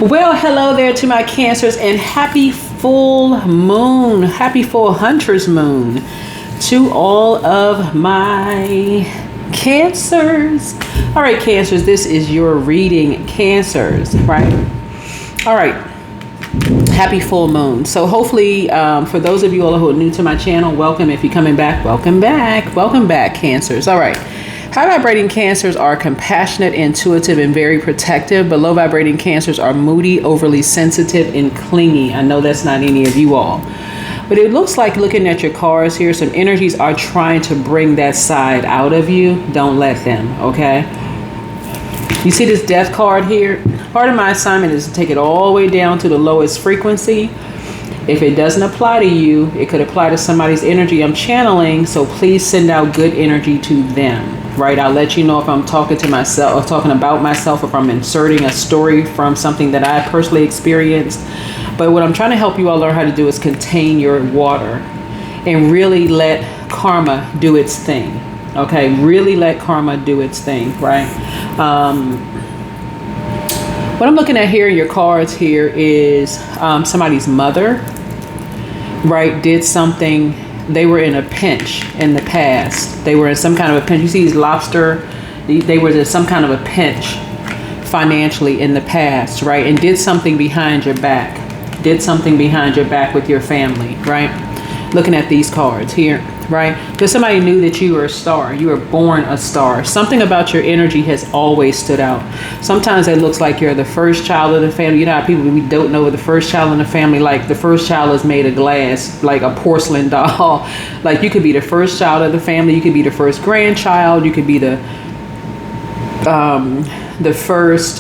Well, hello there to my Cancers and happy full moon, happy full hunter's moon to all of my Cancers. All right, Cancers, this is your reading, Cancers, right? All right, happy full moon. So hopefully, for those of you all who are new to my channel, welcome. If you're coming back, welcome back, Cancers. All right. High vibrating Cancers are compassionate, intuitive, and very protective, but low vibrating Cancers are moody, overly sensitive, and clingy. I know that's not any of you all. But it looks like, looking at your cards here, some energies are trying to bring that side out of you. Don't let them, okay? You see this death card here? Part of my assignment is to take it all the way down to the lowest frequency. If it doesn't apply to you, it could apply to somebody's energy I'm channeling, so please send out good energy to them. Right, I'll let you know if I'm talking to myself or talking about myself, if I'm inserting a story from something that I personally experienced. But what I'm trying to help you all learn how to do is contain your water and really let karma do its thing. Okay, really let karma do its thing, right? What I'm looking at here in your cards here is somebody's mother, right, did something. They were in a pinch in the past. They were in some kind of a pinch. You see these lobster, they were in some kind of a pinch financially in the past, right? And did something behind your back. Did something behind your back with your family, right? Looking at these cards here, right? Because somebody knew that you were a star. You were born a star. Something about your energy has always stood out. Sometimes it looks like you're the first child of the family. You know how people, we don't know the first child in the family, like the first child is made of glass, like a porcelain doll. Like you could be the first child of the family. You could be the first grandchild. You could be the first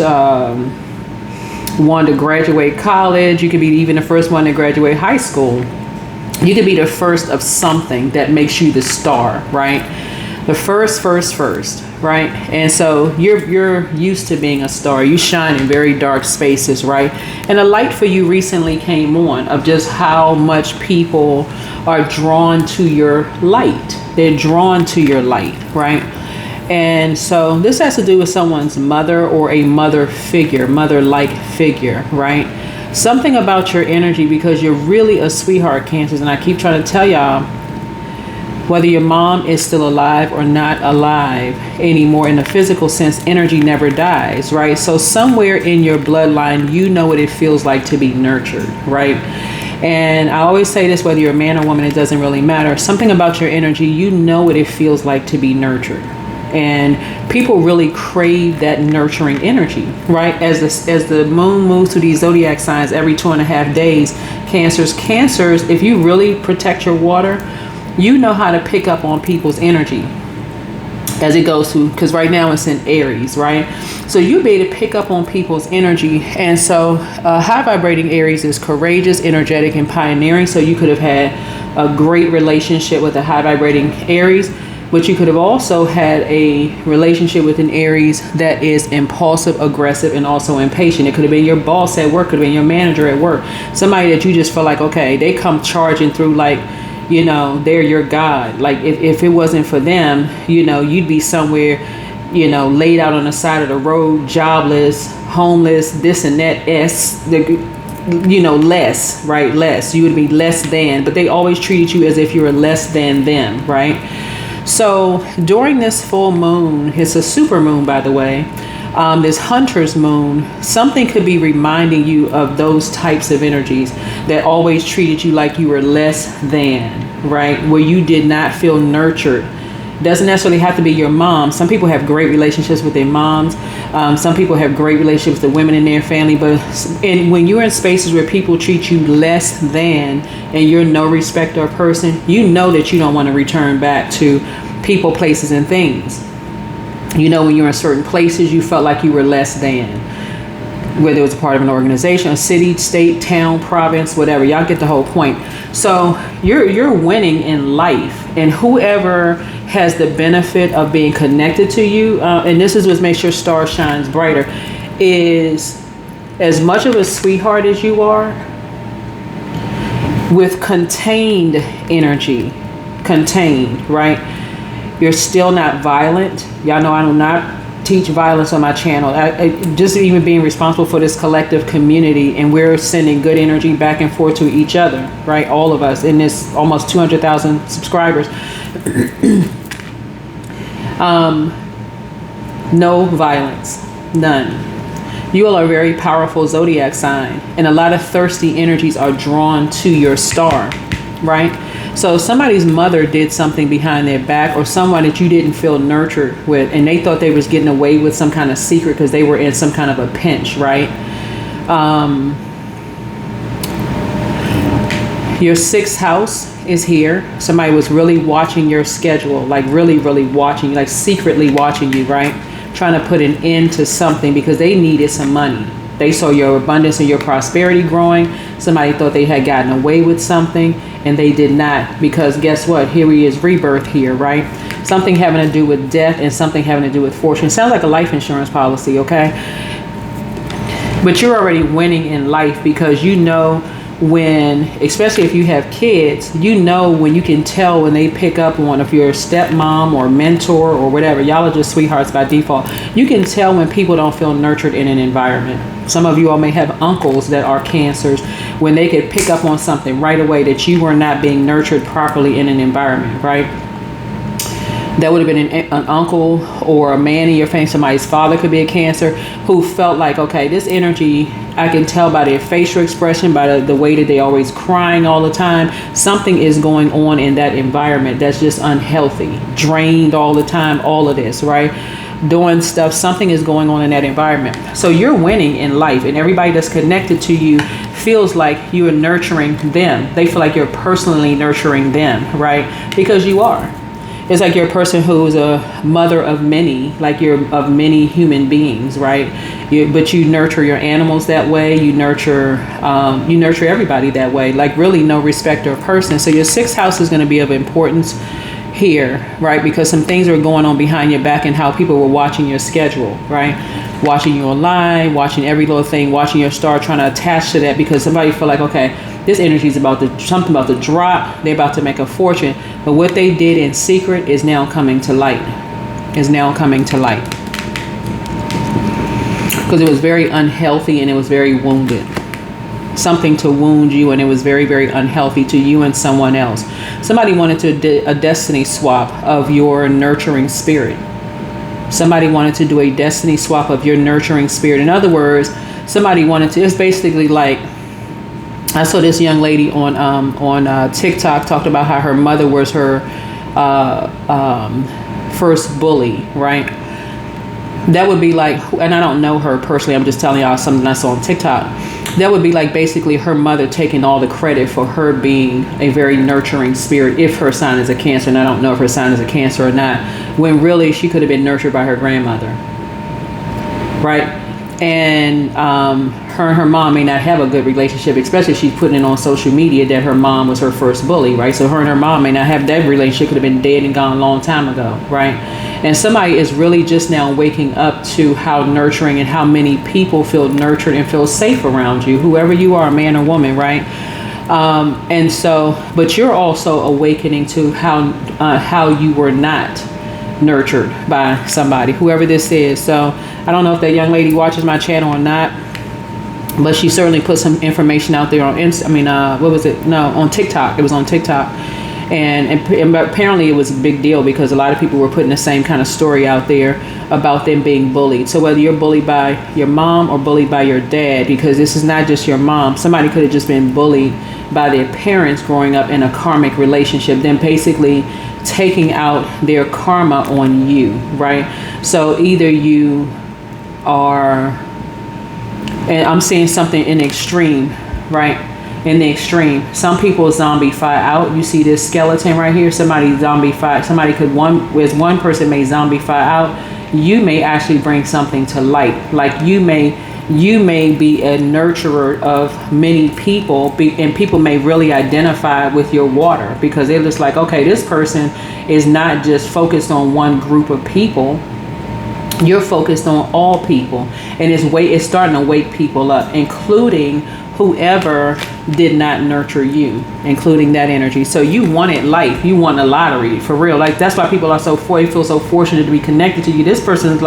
one to graduate college. You could be even the first one to graduate high school. You could be the first of something that makes you the star, right? The first, right? And so you're used to being a star. You shine in very dark spaces, right? And a light for you recently came on of just how much people are drawn to your light. They're drawn to your light, right? And so this has to do with someone's mother or a mother figure, mother-like figure, right? Something about your energy, because you're really a sweetheart, Cancers, and I keep trying to tell y'all, whether your mom is still alive or not alive anymore in a physical sense, energy never dies, right? So somewhere in your bloodline, you know what it feels like to be nurtured, right? And I always say this, whether you're a man or woman, it doesn't really matter. Something about your energy, you know what it feels like to be nurtured. And people really crave that nurturing energy, right? As the moon moves through these zodiac signs every 2.5 days, Cancers, if you really protect your water, you know how to pick up on people's energy as it goes through, because right now it's in Aries, right? So you'll be able to pick up on people's energy. And so high vibrating Aries is courageous, energetic, and pioneering. So you could have had a great relationship with a high vibrating Aries. But you could have also had a relationship with an Aries that is impulsive, aggressive, and also impatient. It could have been your boss at work, could have been your manager at work. Somebody that you just feel like, okay, they come charging through like, you know, they're your God. Like if it wasn't for them, you know, you'd be somewhere, you know, laid out on the side of the road, jobless, homeless, this and that, you know, less, right? Less. You would be less than, but they always treated you as if you were less than them, right? So during this full moon, it's a super moon, by the way, this hunter's moon, something could be reminding you of those types of energies that always treated you like you were less than, right? Where you did not feel nurtured. Doesn't necessarily have to be your mom. Some people have great relationships with their moms. Some people have great relationships with the women in their family. But when you're in spaces where people treat you less than, and you're no respecter of person, you know that you don't want to return back to people, places, and things. You know, when you're in certain places, you felt like you were less than, whether it was a part of an organization, a city, state, town, province, whatever. Y'all get the whole point. So you're winning in life, and whoever has the benefit of being connected to you, and this is what makes your star shines brighter, is as much of a sweetheart as you are, with contained energy, contained, right? You're still not violent. Y'all know I do not teach violence on my channel. Just even being responsible for this collective community, and we're sending good energy back and forth to each other, right? All of us in this almost 200,000 subscribers. No violence, none. You all are a very powerful zodiac sign, and a lot of thirsty energies are drawn to your star, right? So somebody's mother did something behind their back, or someone that you didn't feel nurtured with, and they thought they was getting away with some kind of secret because they were in some kind of a pinch, right? Your sixth house is here. Somebody was really watching your schedule, like really, really watching, like secretly watching you, right? Trying to put an end to something because they needed some money. They saw your abundance and your prosperity growing. Somebody thought they had gotten away with something, and they did not, because guess what? Here he is, rebirth here, right? Something having to do with death and something having to do with fortune. Sounds like a life insurance policy, okay? But you're already winning in life, because you know when, especially if you have kids, you know when you can tell when they pick up on, if you're a stepmom or mentor or whatever, y'all are just sweethearts by default. You can tell when people don't feel nurtured in an environment. Some of you all may have uncles that are Cancers, when they could pick up on something right away that you were not being nurtured properly in an environment, right? That would have been an uncle or a man in your family. Somebody's father could be a Cancer, who felt like, okay, this energy, I can tell by their facial expression, by the way that they always crying all the time. Something is going on in that environment that's just unhealthy, drained all the time, all of this, right? Doing stuff, something is going on in that environment. So you're winning in life, and everybody that's connected to you feels like you're nurturing them. They feel like you're personally nurturing them, right? Because you are. It's like you're a person who's a mother of many, like you're of many human beings, right? But you nurture your animals that way. You nurture everybody that way, like really no respecter of person. So your sixth house is going to be of importance here, right? Because some things are going on behind your back, and how people were watching your schedule, right? Watching you online, watching every little thing, watching your star, trying to attach to that, because somebody feel like, okay, this energy is something about to drop. They're about to make a fortune. But what they did in secret is now coming to light. Is now coming to light. Because it was very unhealthy, and it was very wounded. Something to wound you, and it was very, very unhealthy to you and someone else. Somebody wanted to do a destiny swap of your nurturing spirit. Somebody wanted to do a destiny swap of your nurturing spirit. In other words, somebody wanted to, it's basically like, I saw this young lady on TikTok talked about how her mother was her first bully, right? That would be like, and I don't know her personally, I'm just telling y'all something I saw on TikTok. That would be like basically her mother taking all the credit for her being a very nurturing spirit, if her sign is a Cancer, and I don't know if her sign is a Cancer or not, when really she could have been nurtured by her grandmother, right? And her and her mom may not have a good relationship, especially if she's putting it on social media that her mom was her first bully, right? So her and her mom may not have that relationship, could have been dead and gone a long time ago, right? And somebody is really just now waking up to how nurturing and how many people feel nurtured and feel safe around you, whoever you are, man or woman, right? And so, but you're also awakening to how you were not nurtured by somebody, whoever this is. So I don't know if that young lady watches my channel or not, but she certainly put some information out there on on TikTok. It was on TikTok. And apparently it was a big deal, because a lot of people were putting the same kind of story out there about them being bullied. So whether you're bullied by your mom or bullied by your dad, because this is not just your mom, somebody could have just been bullied by their parents growing up in a karmic relationship, then basically taking out their karma on you, right? So either you are, and I'm saying something in extreme, right? In the extreme, some people zombify out. You see this skeleton right here, somebody zombify, one person may zombify out. You may actually bring something to light. Like you may be a nurturer of many people, and people may really identify with your water, because they're just like, okay, this person is not just focused on one group of people, You're focused on all people, and it's starting to wake people up, including whoever did not nurture you, including that energy. So you wanted life, you won the lottery for real. Like that's why people are feel so fortunate to be connected to you. This person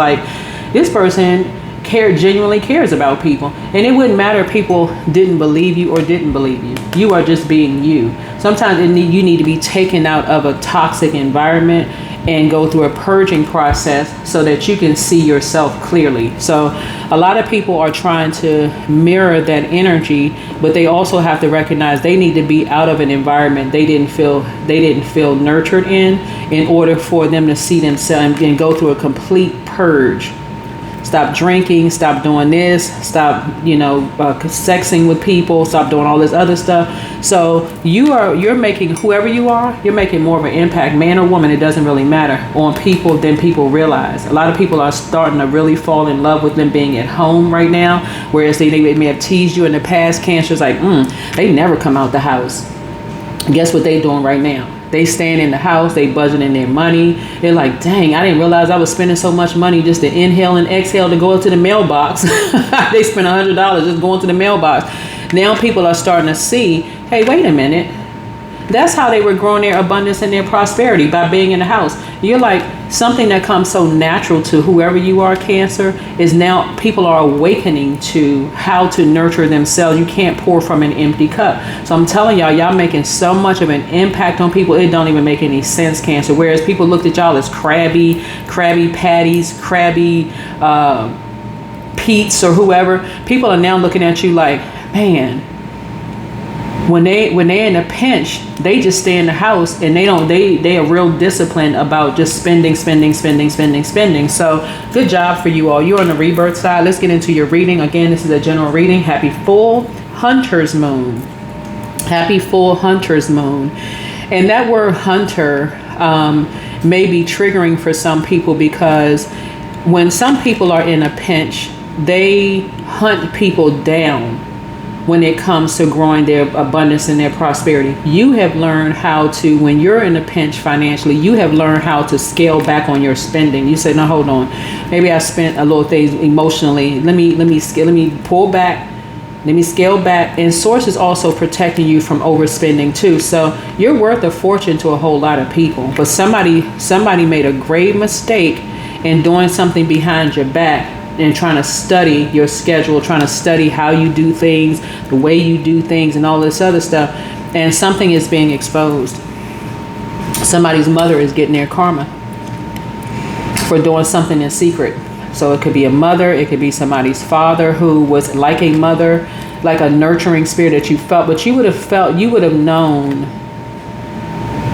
genuinely cares about people, and it wouldn't matter if people didn't believe you or didn't believe you. You are just being you. Sometimes you need to be taken out of a toxic environment and go through a purging process so that you can see yourself clearly. So a lot of people are trying to mirror that energy, but they also have to recognize they need to be out of an environment they didn't feel nurtured in order for them to see themselves and go through a complete purge. Stop drinking, stop doing this, stop, sexing with people, stop doing all this other stuff. So you're making, whoever you are, you're making more of an impact, man or woman, it doesn't really matter, on people than people realize. A lot of people are starting to really fall in love with them being at home right now, whereas they may have teased you in the past. Cancer's like, they never come out the house. Guess what they doing right now? They staying in the house, they budgeting their money. They're like, dang, I didn't realize I was spending so much money just to inhale and exhale to go to the mailbox. They spent $100 just going to the mailbox. Now people are starting to see, hey, wait a minute. That's how they were growing their abundance and their prosperity, by being in the house. You're like, something that comes so natural to whoever you are, Cancer, is now people are awakening to how to nurture themselves. You can't pour from an empty cup. So I'm telling y'all making so much of an impact on people, it don't even make any sense, Cancer. Whereas people looked at y'all as crabby patties, crabby Pete's or whoever, people are now looking at you like, man, when they're in a pinch, they just stay in the house and they are real disciplined about just spending. So good job for you all. You're on the rebirth side. Let's get into your reading. Again, this is a general reading. Happy full hunter's moon. Happy full hunter's moon. And that word hunter may be triggering for some people, because when some people are in a pinch, they hunt people down when it comes to growing their abundance and their prosperity. You have learned how to, when you're in a pinch financially, you have learned how to scale back on your spending. You say, no, hold on. Maybe I spent a little things emotionally. Let me pull back. Let me scale back. And Source is also protecting you from overspending too. So you're worth a fortune to a whole lot of people. But somebody made a grave mistake in doing something behind your back and trying to study your schedule, trying to study how you do things, the way you do things, and all this other stuff. And something is being exposed. Somebody's mother is getting their karma for doing something in secret. So it could be a mother, it could be somebody's father who was like a mother, like a nurturing spirit that you felt, but you would have known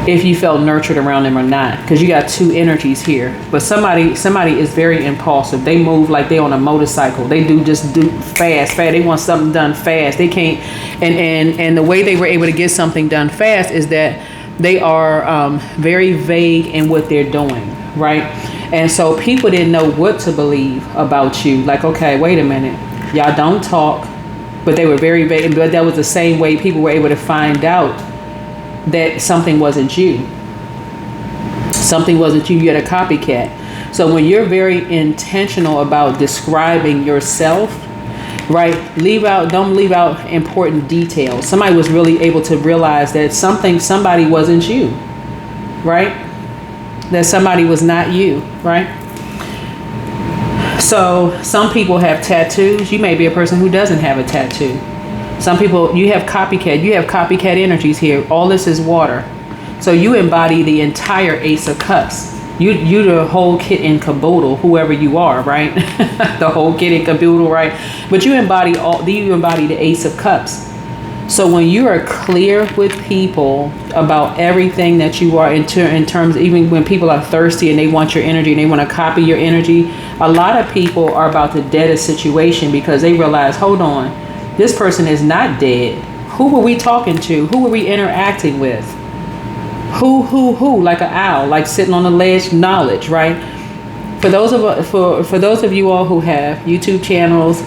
if you felt nurtured around them or not, because you got two energies here. But somebody is very impulsive. They move like they on a motorcycle. They do fast. They want something done fast. They can't, and the way they were able to get something done fast is that they are very vague in what they're doing, right? And so people didn't know what to believe about you. Like, okay, wait a minute, y'all don't talk, but they were very vague. But that was the same way people were able to find out that something wasn't you. Something wasn't you. You had a copycat. So when you're very intentional about describing yourself, right, don't leave out important details. Somebody was really able to realize that somebody wasn't you, right? That somebody was not you, right? So some people have tattoos. You may be a person who doesn't have a tattoo. Some people, you have copycat energies here. All this is water. So you embody the entire Ace of Cups. You the whole kit and caboodle, whoever you are, right? The whole kit and caboodle, right? But you embody the Ace of Cups. So when you are clear with people about everything that you are in terms, even when people are thirsty and they want your energy and they want to copy your energy, a lot of people are about to dead a situation because they realize, hold on, this person is not dead. Who were we talking to? Who were we interacting with? Who? Like an owl, like sitting on the ledge, knowledge, right? For those of you all who have YouTube channels,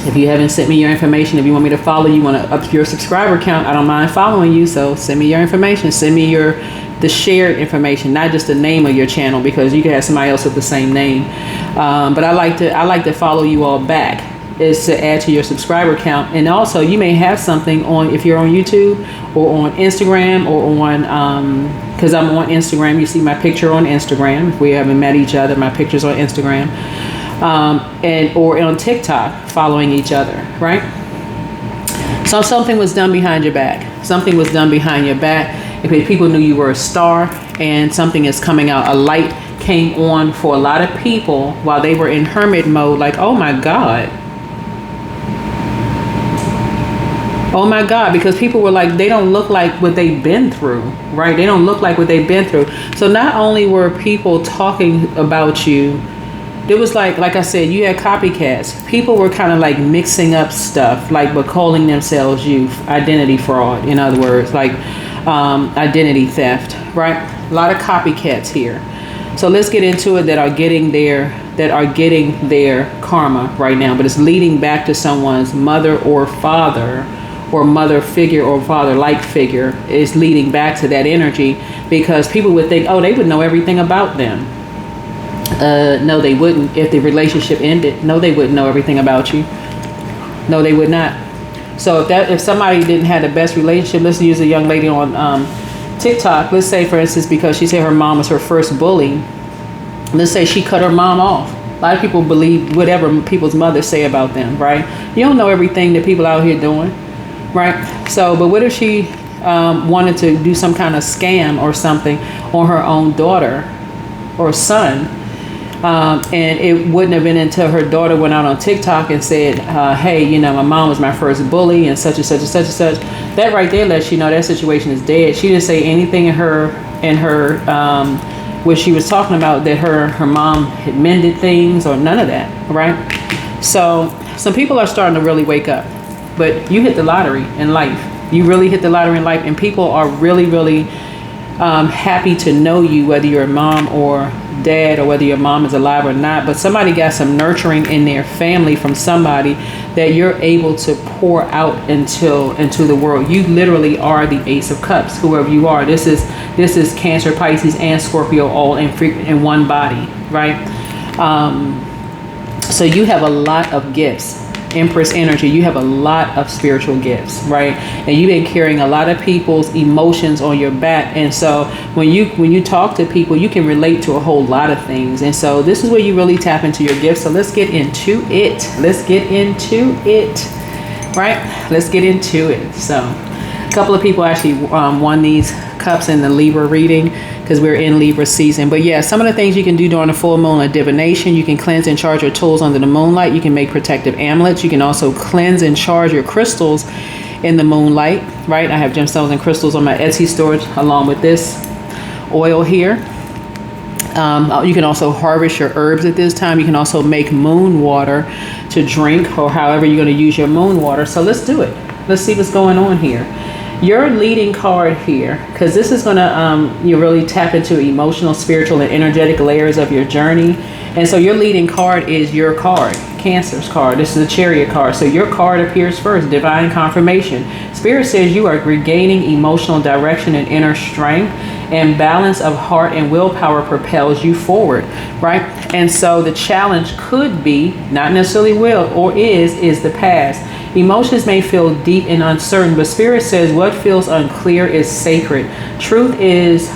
if you haven't sent me your information, if you want me to follow you, want to up your subscriber count, I don't mind following you. So send me your information. Send me the shared information, not just the name of your channel, because you can have somebody else with the same name. But I like to follow you all back, is to add to your subscriber count. And also you may have something on, if you're on YouTube or on Instagram or on because I'm on Instagram, you see my picture on Instagram. If we haven't met each other, my picture's on Instagram, and or on TikTok, following each other, right? So something was done behind your back. Something was done behind your back. If people knew you were a star, and something is coming out, a light came on for a lot of people while they were in hermit mode, like, oh my God. Oh my God, because people were like, they don't look like what they've been through, right? They don't look like what they've been through. So not only were people talking about you, it was like I said, you had copycats. People were kind of like mixing up stuff, like, but calling themselves you, identity fraud, in other words, like identity theft, right? A lot of copycats here. So let's get into it, that are getting their karma right now, but it's leading back to someone's mother or father, or mother figure or father-like figure, is leading back to that energy, because people would think, oh, they would know everything about them. No, they wouldn't. If the relationship ended, no, they wouldn't know everything about you. No, they would not. So if somebody didn't have the best relationship, let's use a young lady on TikTok. Let's say, for instance, because she said her mom was her first bully. Let's say she cut her mom off. A lot of people believe whatever people's mothers say about them, right? You don't know everything that people out here doing. Right. So, but what if she wanted to do some kind of scam or something on her own daughter or son? And it wouldn't have been until her daughter went out on TikTok and said, hey, you know, my mom was my first bully and such and such and such and such. That right there lets you know that situation is dead. She didn't say anything in her what she was talking about, that her mom had mended things or none of that. Right. So some people are starting to really wake up. But you hit the lottery in life. You really hit the lottery in life, and people are really, really happy to know you, whether you're a mom or dad, or whether your mom is alive or not. But somebody got some nurturing in their family from somebody that you're able to pour out into the world. You literally are the Ace of Cups, whoever you are. This is Cancer, Pisces, and Scorpio all in one body, right? So you have a lot of gifts. Empress energy, you have a lot of spiritual gifts, right? And you've been carrying a lot of people's emotions on your back, and so when you talk to people, you can relate to a whole lot of things. And so this is where you really tap into your gifts. So let's get into it. Right? Let's get into it. So a couple of people actually won these cups in the Libra reading, because we're in Libra season. But yeah, some of the things you can do during the full moon are divination. You can cleanse and charge your tools under the moonlight. You can make protective amulets. You can also cleanse and charge your crystals in the moonlight, right? I have gemstones and crystals on my Etsy store along with this oil here. You can also harvest your herbs at this time. You can also make moon water to drink, or however you're going to use your moon water. So let's do it. Let's see what's going on here. Your leading card here, because this is going to you really tap into emotional, spiritual, and energetic layers of your journey. And so your leading card is your card, Cancer's card. This is a Chariot card. So your card appears first, divine confirmation. Spirit says you are regaining emotional direction and inner strength, and balance of heart and willpower propels you forward, right? And so the challenge could be, not necessarily will, or is the past. Emotions may feel deep and uncertain, but Spirit says what feels unclear is sacred. Truth is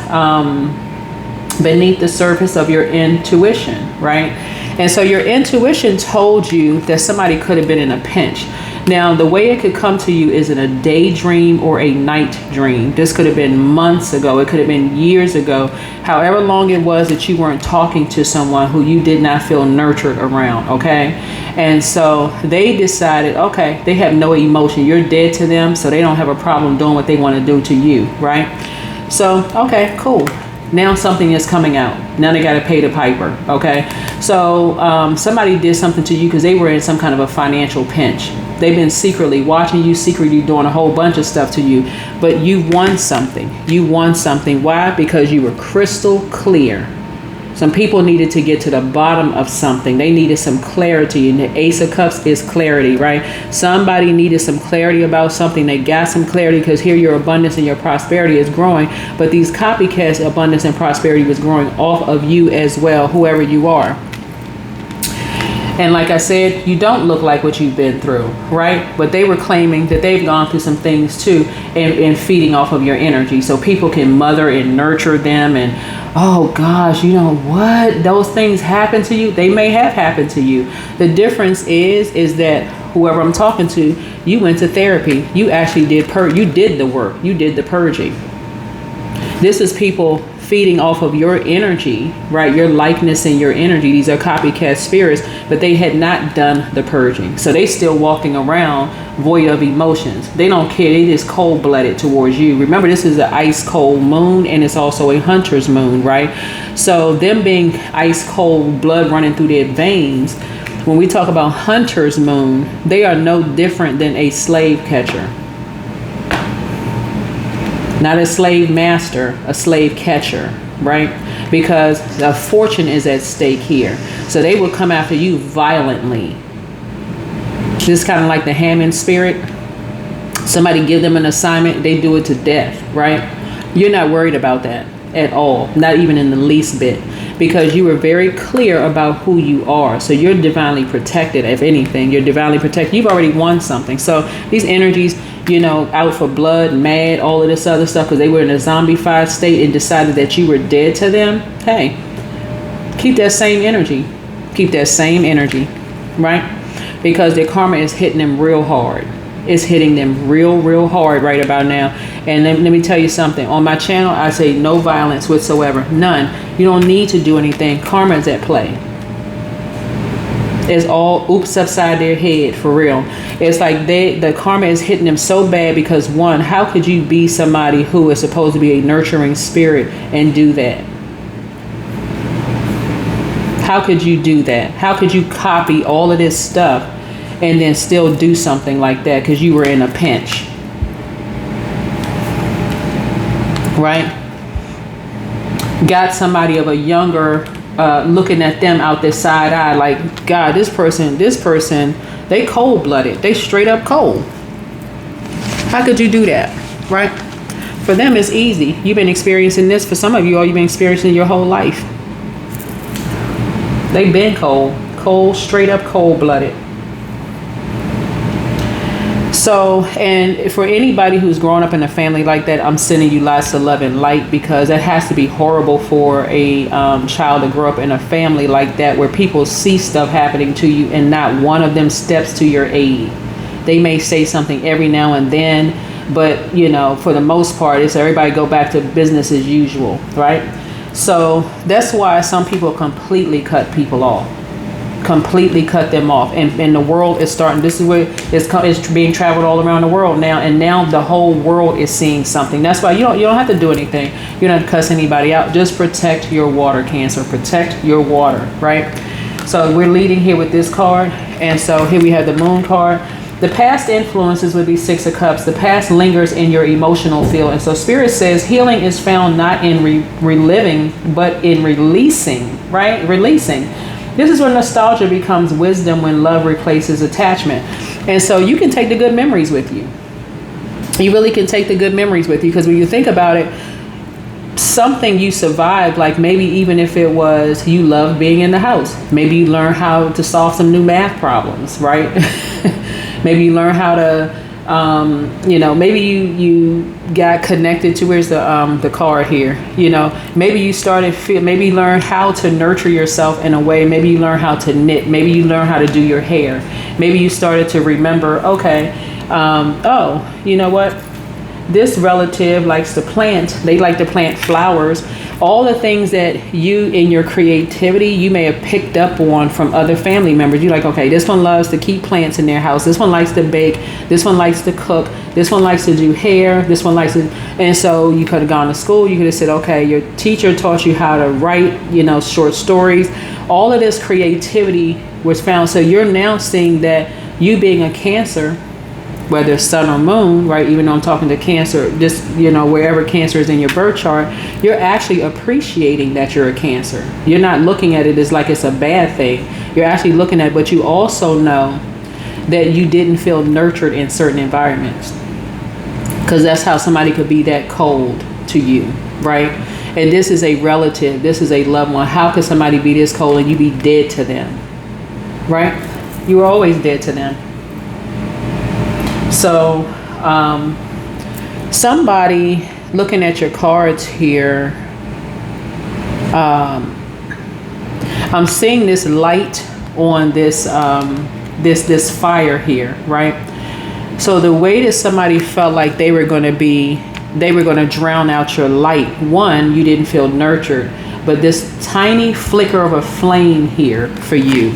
beneath the surface of your intuition, right? And so your intuition told you that somebody could have been in a pinch. Now, the way it could come to you is in a daydream or a night dream. This could have been months ago. It could have been years ago. However long it was that you weren't talking to someone who you did not feel nurtured around, okay? And so they decided, okay, they have no emotion. You're dead to them, so they don't have a problem doing what they want to do to you, right? So, okay, cool. Now something is coming out. Now they got to pay the piper, okay? So somebody did something to you because they were in some kind of a financial pinch. They've been secretly watching you, secretly doing a whole bunch of stuff to you, but you won something. You won something. Why? Because you were crystal clear. Some people needed to get to the bottom of something. They needed some clarity. And the Ace of Cups is clarity, right? Somebody needed some clarity about something. They got some clarity because here your abundance and your prosperity is growing. But these copycats, abundance and prosperity was growing off of you as well, whoever you are. And like I said, you don't look like what you've been through, right? But they were claiming that they've gone through some things too, and feeding off of your energy. So people can mother and nurture them. And oh gosh, you know what? Those things happen to you. They may have happened to you. The difference is that whoever I'm talking to, you went to therapy. You actually you did the work. You did the purging. This is people feeding off of your energy, right? Your likeness and your energy. These are copycat spirits, but they had not done the purging. So they still walking around void of emotions. They don't care. They just cold-blooded towards you. Remember, this is an ice cold moon, and it's also a hunter's moon, right? So them being ice cold, blood running through their veins, when we talk about hunter's moon, they are no different than a slave catcher. Not a slave master, a slave catcher, right? Because a fortune is at stake here. So they will come after you violently. Just kind of like the Hammond spirit. Somebody give them an assignment, they do it to death, right? You're not worried about that at all, not even in the least bit, because you were very clear about who you are. So you're divinely protected. If anything, you're divinely protected. You've already won something. So these energies, you know, out for blood, mad, all of this other stuff, because they were in a zombified state and decided that you were dead to them. Hey, keep that same energy. Keep that same energy, right? Because their karma is hitting them real hard. It's hitting them real hard right about now. And let me tell you something. On my channel, I say no violence whatsoever. None. You don't need to do anything. Karma is at play. It's all oops upside their head, for real. It's like the karma is hitting them so bad because, one, how could you be somebody who is supposed to be a nurturing spirit and do that? How could you do that? How could you copy all of this stuff and then still do something like that because you were in a pinch? Right? Got somebody of a younger looking at them out their side eye like, God, this person, they cold-blooded. They straight up cold. How could you do that? Right? For them, it's easy. You've been experiencing this. For some of you, all you've been experiencing your whole life. They've been cold, straight up cold-blooded. So, and for anybody who's grown up in a family like that, I'm sending you lots of love and light, because that has to be horrible for a child to grow up in a family like that, where people see stuff happening to you and not one of them steps to your aid. They may say something every now and then, but you know, for the most part, it's everybody go back to business as usual, right? So that's why some people completely cut people off. Completely cut them off, and the world is starting. This is where it's being traveled all around the world now, and now the whole world is seeing something. That's why you don't have to do anything. You don't have to cuss anybody out. Just protect your water, Cancer. Protect your water, right? So we're leading here with this card, and so here we have the Moon card. The past influences would be Six of Cups. The past lingers in your emotional field, and so Spirit says healing is found not in reliving, but in releasing. Right, releasing. This is where nostalgia becomes wisdom, when love replaces attachment. And so you can take the good memories with you. You really can take the good memories with you, because when you think about it, something you survived, like maybe even if it was you loved being in the house, maybe you learn how to solve some new math problems, right? Maybe you learn how to maybe you got connected to, where's the card here, maybe you maybe you learn how to nurture yourself in a way. Maybe you learn how to knit. Maybe you learn how to do your hair. Maybe you started to remember, okay, you know what? This relative likes to plant. They like to plant flowers. All the things that you, in your creativity, you may have picked up on from other family members. You're like, okay, this one loves to keep plants in their house. This one likes to bake. This one likes to cook. This one likes to do hair. This one likes to, and so you could have gone to school. You could have said, okay, your teacher taught you how to write, short stories. All of this creativity was found. So you're now seeing that you, being a Cancer, whether it's sun or moon, right? Even though I'm talking to Cancer, just, wherever Cancer is in your birth chart, you're actually appreciating that you're a Cancer. You're not looking at it as like it's a bad thing. You're actually looking at, but you also know that you didn't feel nurtured in certain environments, because that's how somebody could be that cold to you, right? And this is a relative, this is a loved one. How could somebody be this cold and you be dead to them, right? You were always dead to them. So somebody looking at your cards here, I'm seeing this light on this this fire here, right? So the way that somebody felt like they were going to drown out your light. One, you didn't feel nurtured, but this tiny flicker of a flame here for you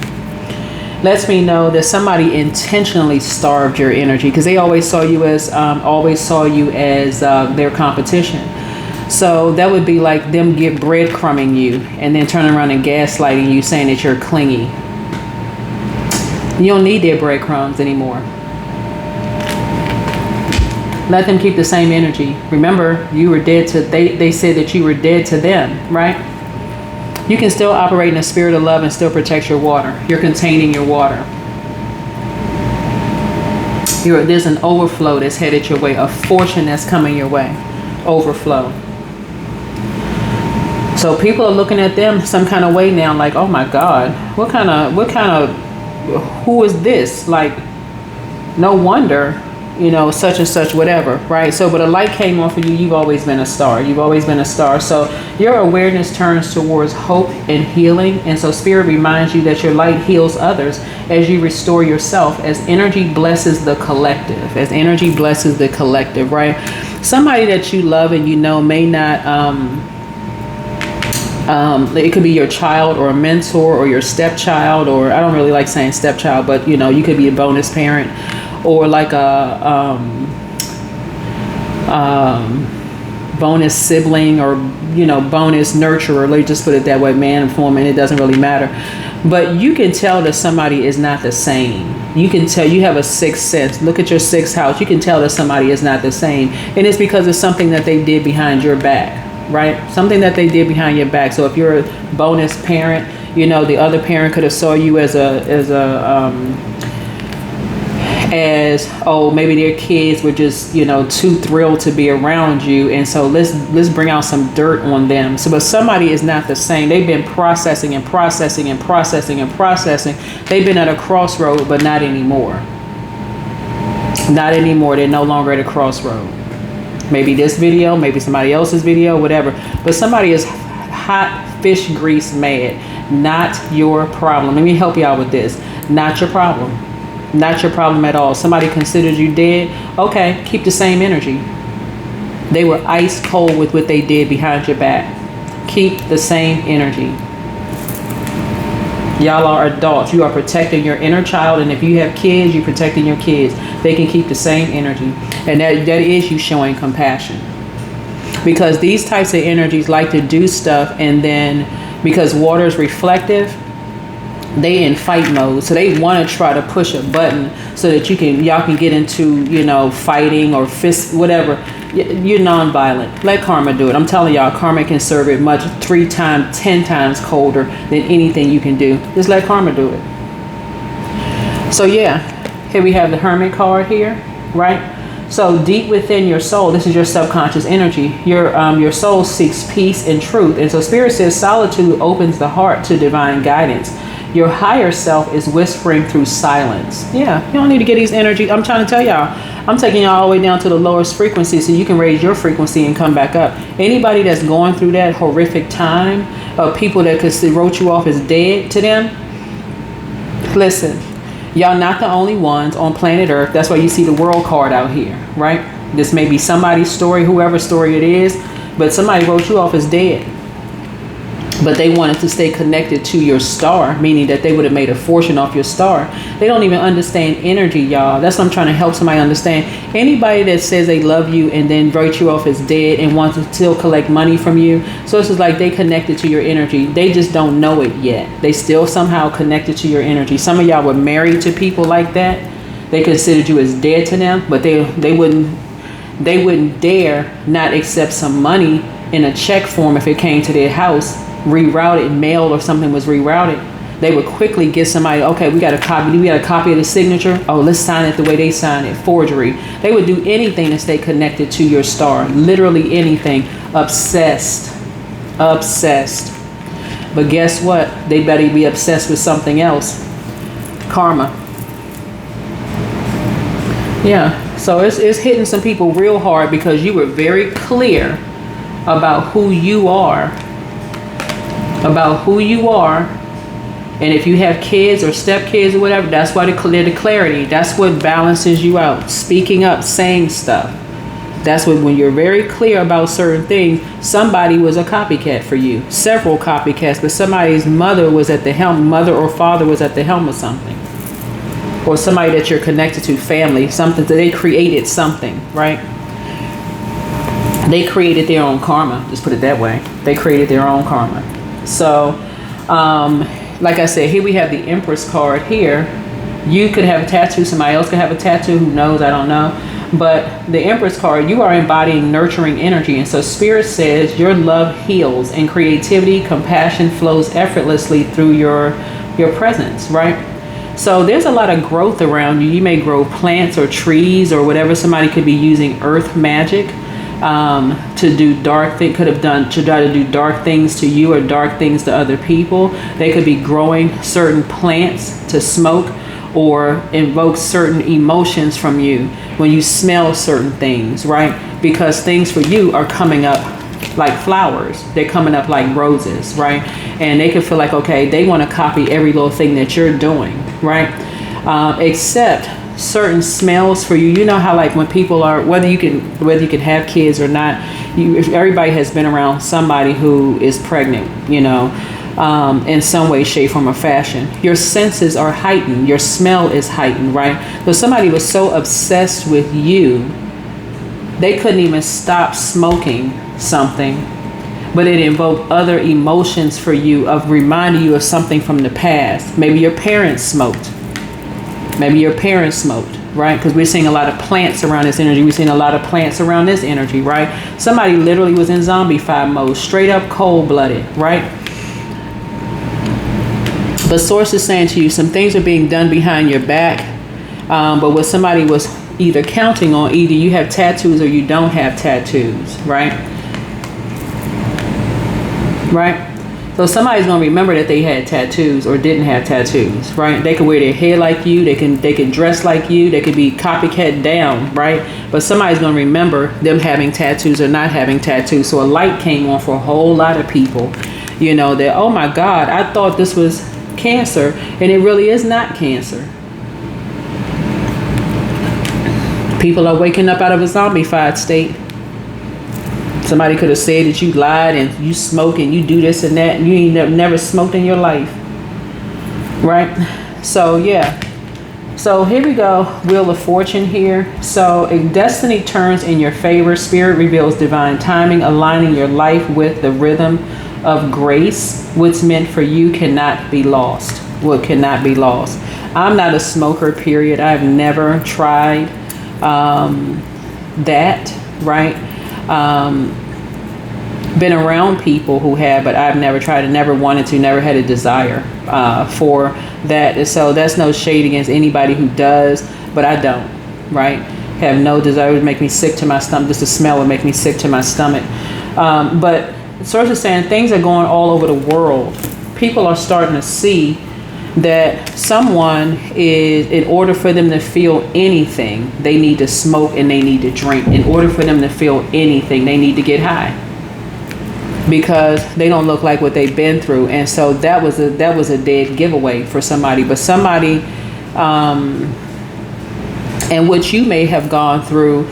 lets me know that somebody intentionally starved your energy, because they always saw you as their competition. So that would be like them get breadcrumbing you and then turning around and gaslighting you, saying that you're clingy. You don't need their breadcrumbs anymore. Let them keep the same energy. Remember, you were dead to, they said that you were dead to them, right? You can still operate in a spirit of love and still protect your water. You're containing your water. There's an overflow that's headed your way, a fortune that's coming your way. Overflow. So people are looking at them some kind of way now, like, oh my God, what kind of, who is this? Like, no wonder, such and such, whatever, right? So, but a light came on for you. You've always been a star. You've always been a star. So your awareness turns towards hope and healing. And so Spirit reminds you that your light heals others as you restore yourself, as energy blesses the collective, right? Somebody that you love and may not, it could be your child or a mentor or your stepchild, or I don't really like saying stepchild, but you could be a bonus parent, or like a bonus sibling, or bonus nurturer. Let's just put it that way, man and woman, it doesn't really matter. But you can tell that somebody is not the same. You can tell, you have a sixth sense. Look at your sixth house. You can tell that somebody is not the same, and it's because of something that they did behind your back. Right? Something that they did behind your back. So if you're a bonus parent, the other parent could have saw you as maybe their kids were just, too thrilled to be around you. And so let's bring out some dirt on them. So, but somebody is not the same. They've been processing and processing and processing and processing. They've been at a crossroad, but not anymore. Not anymore. They're no longer at a crossroad. Maybe this video, maybe somebody else's video, whatever. But somebody is hot fish grease mad. Not your problem. Let me help you out with this. Not your problem. Not your problem at all. Somebody considered you dead. Okay, keep the same energy. They were ice cold with what they did behind your back. Keep the same energy. Y'all are adults. You are protecting your inner child. And if you have kids, you're protecting your kids. They can keep the same energy. And that is you showing compassion. Because these types of energies like to do stuff, and then because water is reflective, they in fight mode. So they want to try to push a button so that y'all can get into, fighting or fist, whatever. You're non-violent. Let karma do it. I'm telling y'all, karma can serve it much 3 times, 10 times colder than anything you can do. Just let karma do it. So yeah, here we have the Hermit card here, right? So deep within your soul, this is your subconscious energy. Your soul seeks peace and truth. And so Spirit says solitude opens the heart to divine guidance. Your higher self is whispering through silence. Yeah, you don't need to get these energy. I'm trying to tell y'all, I'm taking y'all all the way down to the lowest frequency so you can raise your frequency and come back up. Anybody that's going through that horrific time of people that could wrote you off as dead to them, listen, y'all not the only ones on planet Earth. That's why you see the world card out here, right? This may be somebody's story, whoever's story it is, but somebody wrote you off as dead. But they wanted to stay connected to your star, meaning that they would have made a fortune off your star. They don't even understand energy, y'all. That's what I'm trying to help somebody understand. Anybody that says they love you and then write you off as dead and wants to still collect money from you. So it's just like they connected to your energy. They just don't know it yet. They still somehow connected to your energy. Some of y'all were married to people like that. They considered you as dead to them, but they wouldn't dare not accept some money in a check form if it came to their house, rerouted, mail or something was rerouted. They would quickly get somebody, okay, we got a copy of the signature. Oh, let's sign it the way they sign it. Forgery. They would do anything to stay connected to your star. Literally anything. Obsessed. Obsessed. But guess what? They better be obsessed with something else. Karma. Yeah. So it's hitting some people real hard because you were very clear about who you are. About who you are. And if you have kids or stepkids or whatever, that's why the clarity. That's what balances you out. Speaking up, saying stuff. That's when you're very clear about certain things. Somebody was a copycat for you. Several copycats, but somebody's mother was at the helm. Mother or father was at the helm of something. Or somebody that you're connected to, family, something that they created something, right? They created their own karma. Just put it that way. They created their own karma. So, like I said, here we have the Empress card here. You could have a tattoo. Somebody else could have a tattoo. Who knows? I don't know. But the Empress card, you are embodying nurturing energy. And so Spirit says your love heals and creativity, compassion flows effortlessly through your presence, right? So there's a lot of growth around you. You may grow plants or trees or whatever. Somebody could be using earth magic to do dark things, could have done to try to do dark things to you or dark things to other people. They could be growing certain plants to smoke or invoke certain emotions from you when you smell certain things, right? Because things for you are coming up like flowers. They're coming up like roses, right? And they could feel like, okay, they want to copy every little thing that you're doing, right? Except certain smells for you. You know how like when people are, whether you can have kids or not, everybody has been around somebody who is pregnant, you know, in some way, shape, form, or fashion. Your senses are heightened. Your smell is heightened, right? So somebody was so obsessed with you, they couldn't even stop smoking something, but it invoked other emotions for you of reminding you of something from the past. Maybe your parents smoked. Maybe your parents smoked, right? Because we're seeing a lot of plants around this energy. We're seeing a lot of plants around this energy, right? Somebody literally was in zombie-fied mode, straight up cold-blooded, right? But Source is saying to you, some things are being done behind your back. But what somebody was either counting on, either you have tattoos or you don't have tattoos, right? Right? So somebody's gonna remember that they had tattoos or didn't have tattoos, right? They could wear their hair like you, they can dress like you, they could be copycat down, right? But somebody's gonna remember them having tattoos or not having tattoos. So a light came on for a whole lot of people, you know, that, oh my God, I thought this was cancer, and it really is not cancer. People are waking up out of a zombified state. Somebody could have said that you lied and you smoke and you do this and that and you ain't never smoked in your life. Right? So, yeah. So, here we go. Wheel of Fortune here. So, a destiny turns in your favor. Spirit reveals divine timing, aligning your life with the rhythm of grace. What's meant for you cannot be lost. What cannot be lost. I'm not a smoker, period. I've never tried that, right? Been around people who have, but I've never tried and never wanted to, never had a desire for that. So that's no shade against anybody who does, but I don't, right? Have no desire. It would make me sick to my stomach. Just the smell would make me sick to my stomach. But Source is saying things are going all over the world. People are starting to see that someone is, in order for them to feel anything, they need to smoke and they need to drink. In order for them to feel anything, they need to get high. Because they don't look like what they've been through. And so that was a dead giveaway for somebody. But somebody, and what you may have gone through,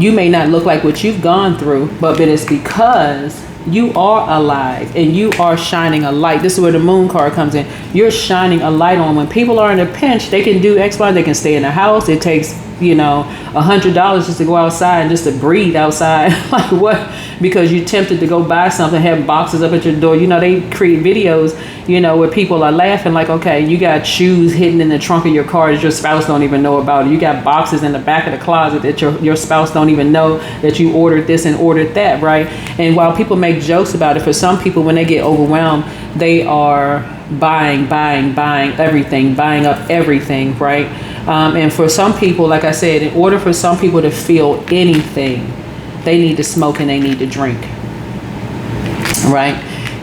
you may not look like what you've gone through, but it's because you are alive and you are shining a light. This is where the Moon card comes in. You're shining a light on. When people are in a pinch, they can do X, Y, they can stay in the house. It takes $100 just to go outside and just to breathe outside. Like what? Because you're tempted to go buy something, have boxes up at your door. They create videos, where people are laughing like, okay, you got shoes hidden in the trunk of your car that your spouse don't even know about. You got boxes in the back of the closet that your spouse don't even know that you ordered this and ordered that, right? And while people make jokes about it, for some people, when they get overwhelmed, they are buying everything, buying up everything, right? And for some people, like I said, in order for some people to feel anything, they need to smoke and they need to drink, right?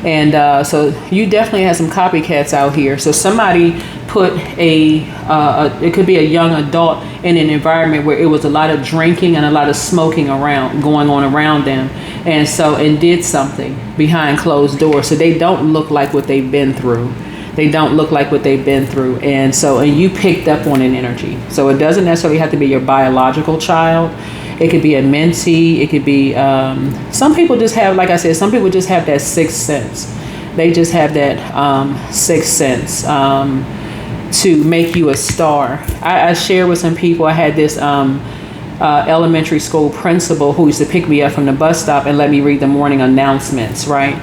And so you definitely have some copycats out here. So somebody put it could be a young adult in an environment where it was a lot of drinking and a lot of smoking going on around them, and did something behind closed doors, so they don't look like what they've been through. And you picked up on an energy. So it doesn't necessarily have to be your biological child. It could be a mentee. It could be, some people just have, like I said, some people just have that sixth sense. They just have that sixth sense to make you a star. I shared with some people, I had this elementary school principal who used to pick me up from the bus stop and let me read the morning announcements, right?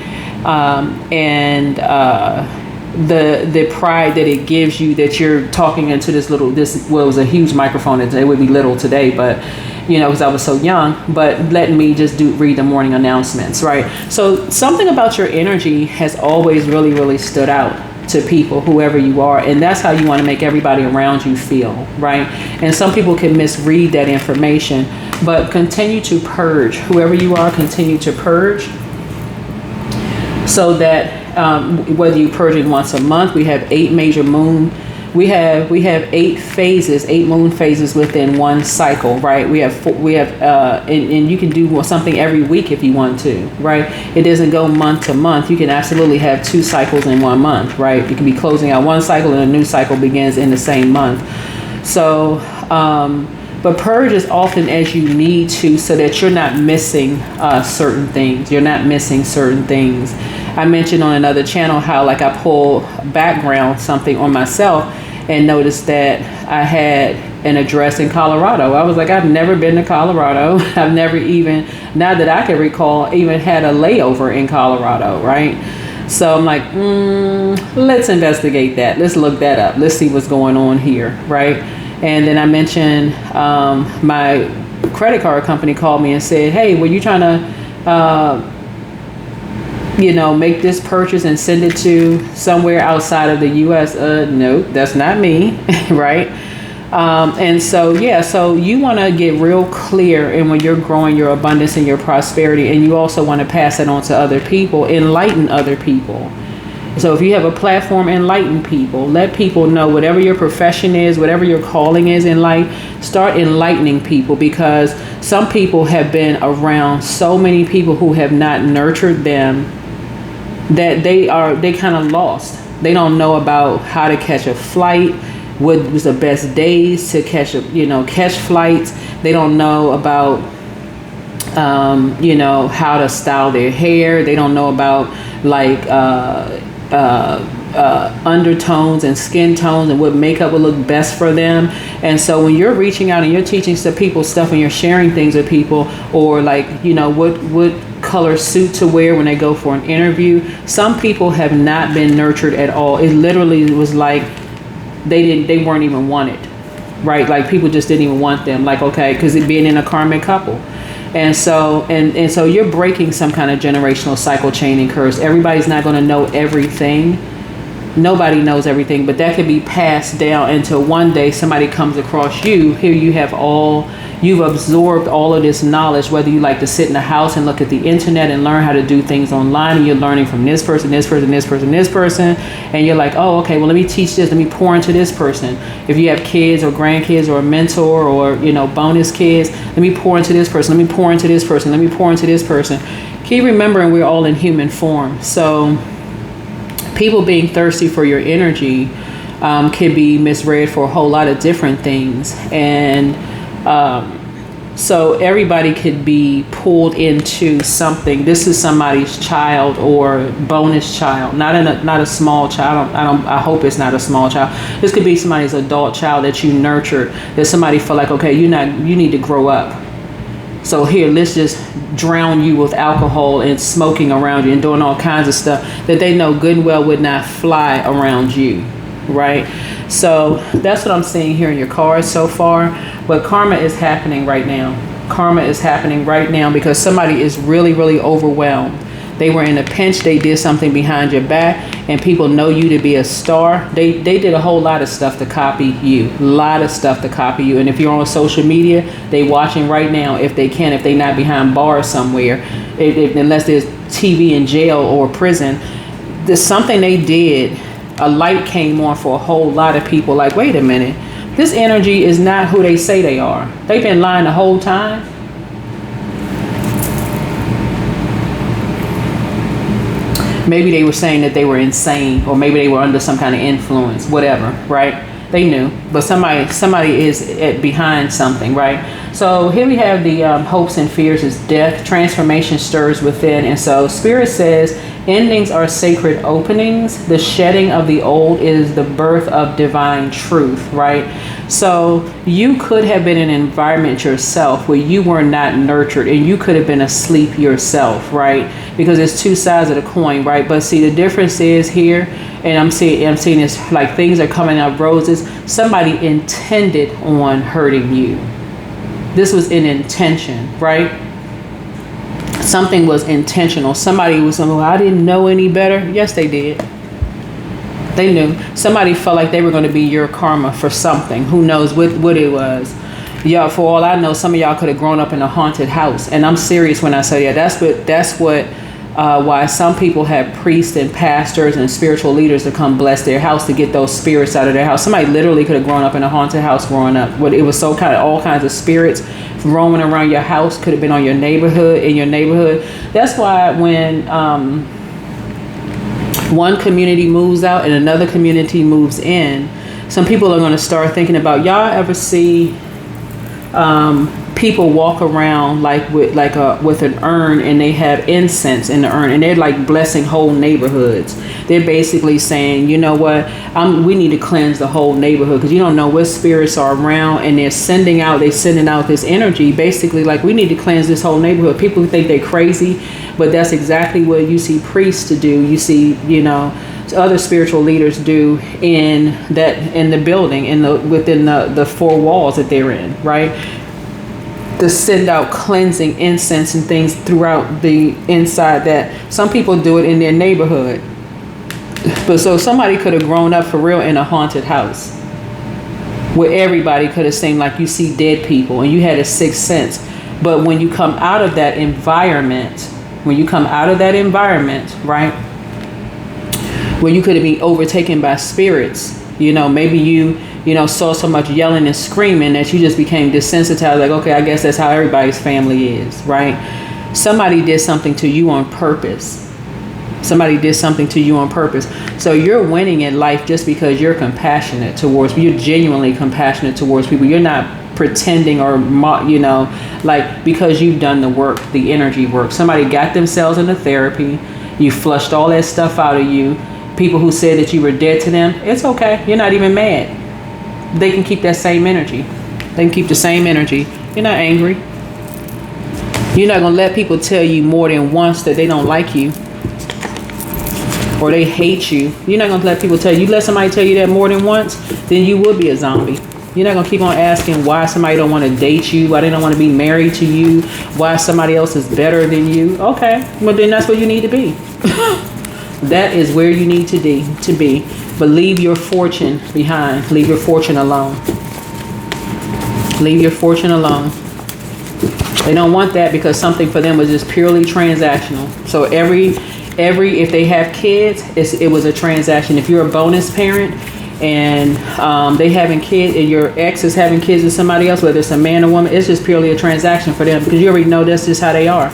The pride that it gives you that you're talking into this it was a huge microphone. It would be little today, but because I was so young, but letting me just read the morning announcements, right? So something about your energy has always really, really stood out to people, whoever you are, and that's how you want to make everybody around you feel, right? And some people can misread that information, but continue to purge. Whoever you are, continue to purge, so that whether you purge it once a month, we have 8 major moon. We have 8 phases, 8 moon phases within one cycle, right? And you can do something every week if you want to, right? It doesn't go month to month. You can absolutely have 2 cycles in 1 month, right? You can be closing out one cycle and a new cycle begins in the same month. So, but purge as often as you need to, so that you're not missing certain things. I mentioned on another channel how like I pull background something on myself and noticed that I had an address in Colorado. I was like, I've never been to Colorado. I've never even, now that I can recall, even had a layover in Colorado, right? So I'm like, let's investigate that. Let's look that up. Let's see what's going on here, right? And then I mentioned my credit card company called me and said, hey, were you trying to make this purchase and send it to somewhere outside of the U.S. No, that's not me, right? And so, so you want to get real clear in when you're growing your abundance and your prosperity, and you also want to pass it on to other people, enlighten other people. So if you have a platform, enlighten people. Let people know whatever your profession is, whatever your calling is in life, start enlightening people, because some people have been around so many people who have not nurtured them that they kind of lost. They don't know about how to catch a flight, what was the best days to catch flights. They don't know about how to style their hair. They don't know about like undertones and skin tones and what makeup would look best for them. And so when you're reaching out and you're teaching some people stuff and you're sharing things with people, or like what color suit to wear when they go for an interview, some people have not been nurtured at all. It literally was like they weren't even wanted, right? Like people just didn't even want them, like, okay, because it being in a karmic couple. And so and so you're breaking some kind of generational cycle chain and curse. Everybody's not going to know everything. Nobody knows everything, but that could be passed down until one day somebody comes across you. Here you've absorbed all of this knowledge, whether you like to sit in the house and look at the internet and learn how to do things online, and you're learning from this person, and you're like, oh, okay, well, let me teach this, let me pour into this person. If you have kids or grandkids or a mentor or, bonus kids, let me pour into this person, let me pour into this person, let me pour into this person. Keep remembering we're all in human form. So people being thirsty for your energy can be misread for a whole lot of different things. And So everybody could be pulled into something. This is somebody's child or bonus child, not a small child. I hope it's not a small child. This could be somebody's adult child that you nurtured. That somebody felt like, okay, you need to grow up. So here, let's just drown you with alcohol and smoking around you and doing all kinds of stuff that they know good and well would not fly around you, right? So that's what I'm seeing here in your cards so far. But karma is happening right now. Karma is happening right now because somebody is really, really overwhelmed. They were in a pinch. They did something behind your back, and people know you to be a star. They did a whole lot of stuff to copy you. A lot of stuff to copy you. And if you're on social media, they watching right now if they can, if they're not behind bars somewhere, unless there's TV in jail or prison. There's something they did. A light came on for a whole lot of people. Like, wait a minute. This energy is not who they say they are. They've been lying the whole time. Maybe they were saying that they were insane, or maybe they were under some kind of influence, whatever, right? They knew, but somebody is behind something, right? So here we have the hopes and fears is death, transformation stirs within. And so Spirit says, endings are sacred openings. The shedding of the old is the birth of divine truth, right? So you could have been in an environment yourself where you were not nurtured, and you could have been asleep yourself, right? Because it's two sides of the coin, right? But see, the difference is here, and I'm seeing this like things are coming out roses. Somebody intended on hurting you. This was an intention, right? Something was intentional. Somebody was saying, well, I didn't know any better. Yes, they did. They knew. Somebody felt like they were going to be your karma for something. Who knows what it was. Y'all, for all I know, some of y'all could have grown up in a haunted house. And I'm serious when I say that. That's what why some people have priests and pastors and spiritual leaders to come bless their house to get those spirits out of their house. Somebody literally could have grown up in a haunted house growing up. But it was so kind of all kinds of spirits roaming around your house. Could have been on your neighborhood, in your neighborhood. That's why when one community moves out and another community moves in, some people are going to start thinking about, y'all ever see people walk around with an urn, and they have incense in the urn, and they're like blessing whole neighborhoods. They're basically saying, you know what, we need to cleanse the whole neighborhood, because you don't know what spirits are around, and they're sending out this energy, basically like, we need to cleanse this whole neighborhood. People think they're crazy, but that's exactly what you see priests to do. You see, other spiritual leaders do in the building, within the four walls that they're in, right? To send out cleansing incense and things throughout the inside. That some people do it in their neighborhood. But so somebody could have grown up for real in a haunted house where everybody could have seemed like you see dead people and you had a sixth sense. But when you come out of that environment, right, where you could have been overtaken by spirits, maybe you saw so much yelling and screaming that you just became desensitized. Like, okay, I guess that's how everybody's family is, right? Somebody did something to you on purpose. So you're winning in life just because you're compassionate towards people. You're genuinely compassionate towards people. You're not pretending or, like, because you've done the work, the energy work. Somebody got themselves into therapy. You flushed all that stuff out of you. People who said that you were dead to them, it's okay. You're not even mad. They can keep that same energy. They can keep the same energy. You're not angry. You're not going to let people tell you more than once that they don't like you or they hate you. You're not going to let people tell you. You let somebody tell you that more than once, then you will be a zombie. You're not going to keep on asking why somebody don't want to date you, why they don't want to be married to you, why somebody else is better than you. Okay, well then that's where you need to be. That is where you need to be. But leave your fortune behind. Leave your fortune alone. Leave your fortune alone. They don't want that because something for them was just purely transactional. So if they have kids, it was a transaction. If you're a bonus parent and they having kids, and your ex is having kids with somebody else, whether it's a man or woman, it's just purely a transaction for them, because you already know that's just how they are.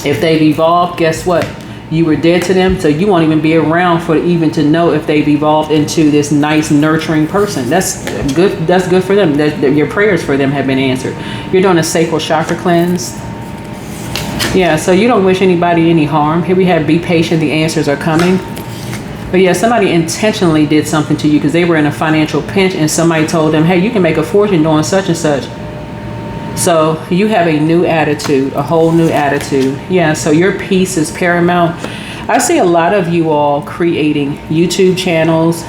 If they've evolved, guess what? You were dead to them, so you won't even be around for even to know if they've evolved into this nice, nurturing person. That's good. That's good for them. Your prayers for them have been answered. You're doing a sacral chakra cleanse. Yeah, so you don't wish anybody any harm. Here we have be patient. The answers are coming. But yeah, somebody intentionally did something to you because they were in a financial pinch, and somebody told them, hey, you can make a fortune doing such and such. So you have a new attitude, a whole new attitude. Yeah, so your peace is paramount. I see a lot of you all creating YouTube channels,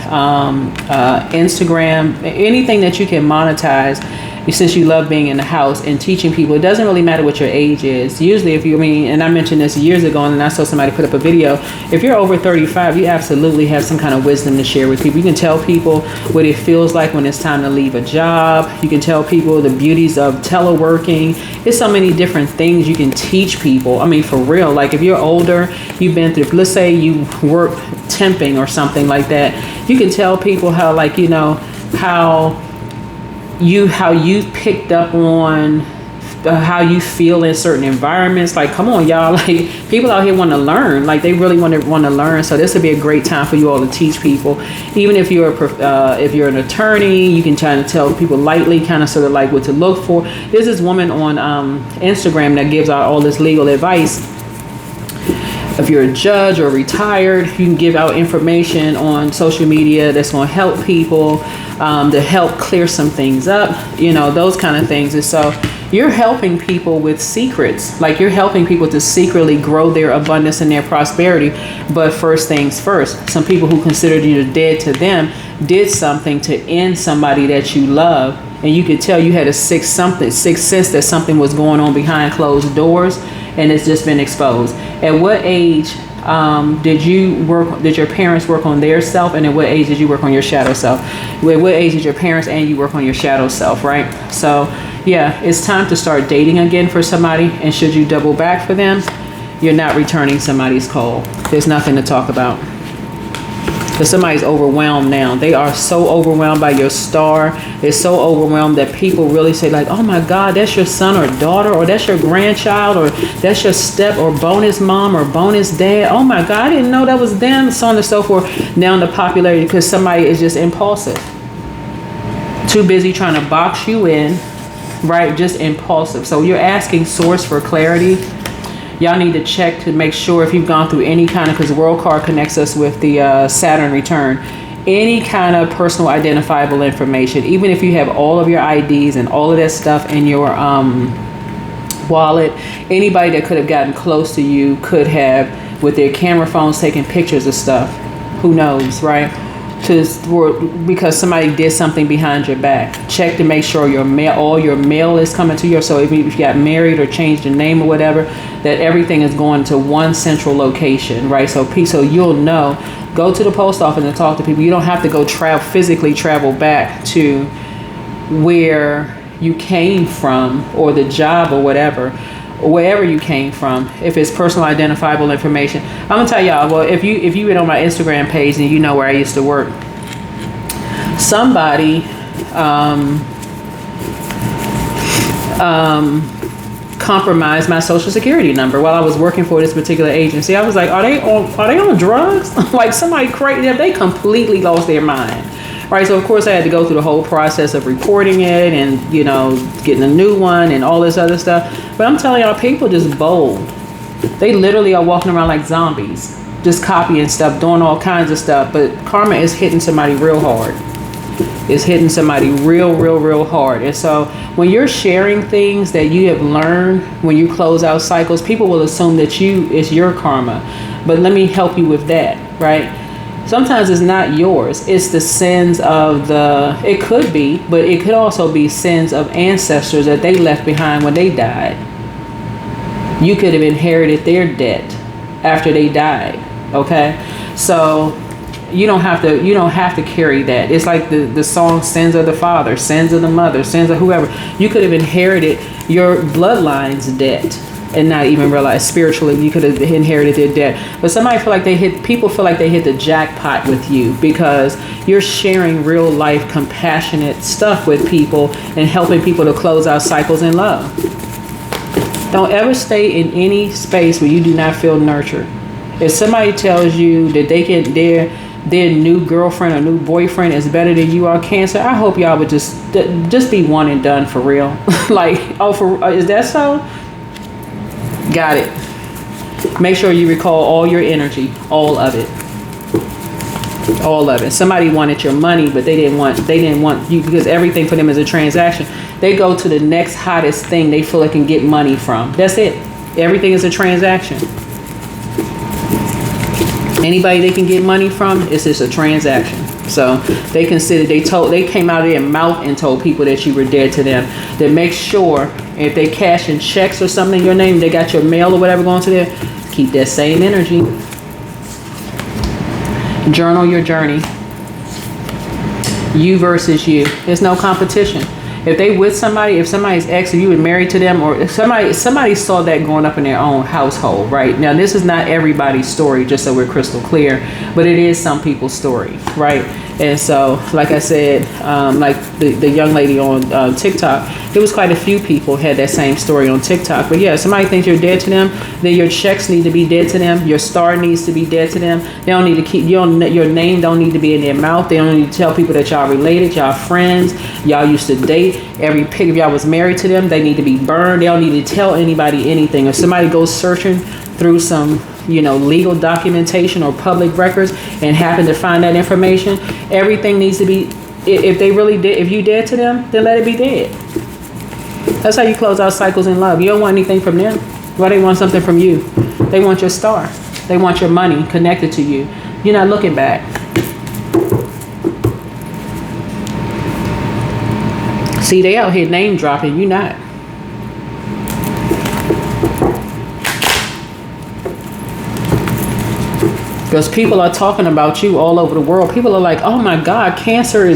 Instagram, anything that you can monetize, since you love being in the house and teaching people. It doesn't really matter what your age is. Usually if you, and I mentioned this years ago, and I saw somebody put up a video. If you're over 35, you absolutely have some kind of wisdom to share with people. You can tell people what it feels like when it's time to leave a job. You can tell people the beauties of teleworking. There's so many different things you can teach people. I mean, for real, like if you're older, you've been through, let's say you work temping or something like that. You can tell people how, like, you know, how you picked up on how you feel in certain environments. Like, come on, y'all, like people out here want to learn, like they really want to learn. So this would be a great time for you all to teach people. Even if you're an attorney, you can try to tell people lightly, kind of sort of like what to look for. There's this woman on Instagram that gives out all this legal advice. If you're a judge or retired, you can give out information on social media that's going to help people, to help clear some things up, you know, those kind of things. And so you're helping people with secrets, like you're helping people to secretly grow their abundance and their prosperity. But first things first, some people who considered you dead to them did something to end somebody that you love. And you could tell you had a sixth sense that something was going on behind closed doors, and it's just been exposed. At what age did your parents work on their self, and at what age did you work on your shadow self? At what age did your parents and you work on your shadow self, right? So yeah, it's time to start dating again for somebody, and should you double back for them, you're not returning somebody's call. There's nothing to talk about. Because somebody's overwhelmed now. They are so overwhelmed by your star. They're so overwhelmed that people really say like, oh my God, that's your son or daughter, or that's your grandchild, or that's your step or bonus mom or bonus dad. Oh my God, I didn't know that was them, so on and so forth. Now the popularity, because somebody is just impulsive. Too busy trying to box you in, right? Just impulsive. So you're asking source for clarity. Y'all need to check to make sure if you've gone through any kind of, because the world card connects us with the Saturn return, any kind of personal identifiable information, even if you have all of your IDs and all of that stuff in your wallet, anybody that could have gotten close to you could have, with their camera phones, taking pictures of stuff. Who knows, right? Because somebody did something behind your back. Check to make sure all your mail is coming to you. So if you got married or changed your name or whatever, that everything is going to one central location, right? So you'll know. Go to the post office and talk to people. You don't have to go physically travel back to where you came from, or the job or whatever, or wherever you came from. If it's personal identifiable information, I'm gonna tell y'all. Well, if you went on my Instagram page and you know where I used to work, somebody compromised my social security number while I was working for this particular agency. I was like, are they on drugs? Like somebody crazy. They completely lost their mind. Right, so of course I had to go through the whole process of reporting it and, you know, getting a new one and all this other stuff. But I'm telling y'all, people just bold. They literally are walking around like zombies, just copying stuff, doing all kinds of stuff. But karma is hitting somebody real hard. It's hitting somebody real hard. And so when you're sharing things that you have learned, when you close out cycles, people will assume that it's your karma. But let me help you with that, right? Sometimes it's not yours. It's the sins of it could be, but it could also be sins of ancestors that they left behind when they died. You could have inherited their debt after they died. Okay? So you don't have to carry that. It's like the song sins of the father, sins of the mother, sins of whoever. You could have inherited your bloodline's debt and not even realize spiritually you could have inherited their debt. But people feel like they hit the jackpot with you because you're sharing real life compassionate stuff with people and helping people to close out cycles in love. Don't ever stay in any space where you do not feel nurtured. If somebody tells you that their new girlfriend or new boyfriend is better than you are, Cancer, I hope y'all would just be one and done for real. Like, oh, is that so? Got it. Make sure you recall all your energy, all of it. All of it. Somebody wanted your money, but they didn't want you, because everything for them is a transaction. They go to the next hottest thing they feel they can get money from. That's it. Everything is a transaction. Anybody they can get money from, it's just a transaction. So they came out of their mouth and told people that you were dead to them. That make sure if they cash in checks or something in your name, they got your mail or whatever going to there, keep that same energy. Journal your journey. You versus you. There's no competition. If they with somebody, if somebody's ex, if you were married to them, or if somebody saw that growing up in their own household, right? Now, this is not everybody's story, just so we're crystal clear, but it is some people's story, right? And so, like I said, like the young lady on TikTok, there was quite a few people had that same story on TikTok. But yeah, if somebody thinks you're dead to them, then your checks need to be dead to them. Your star needs to be dead to them. They don't need to keep your name. Don't need to be in their mouth. They don't need to tell people that y'all related, y'all friends, y'all used to date. Every pic of y'all was married to them. They need to be burned. They don't need to tell anybody anything. If somebody goes searching through some legal documentation or public records and happen to find that information, everything needs to be, if they really did, if you dead to them, then let it be dead. That's how you close out cycles in love. You don't want anything from them. Why they want something from you? They want your star. They want your money connected to you. You're not looking back. See, they out here name dropping, you not. Because people are talking about you all over the world. People are like, oh my God, Cancer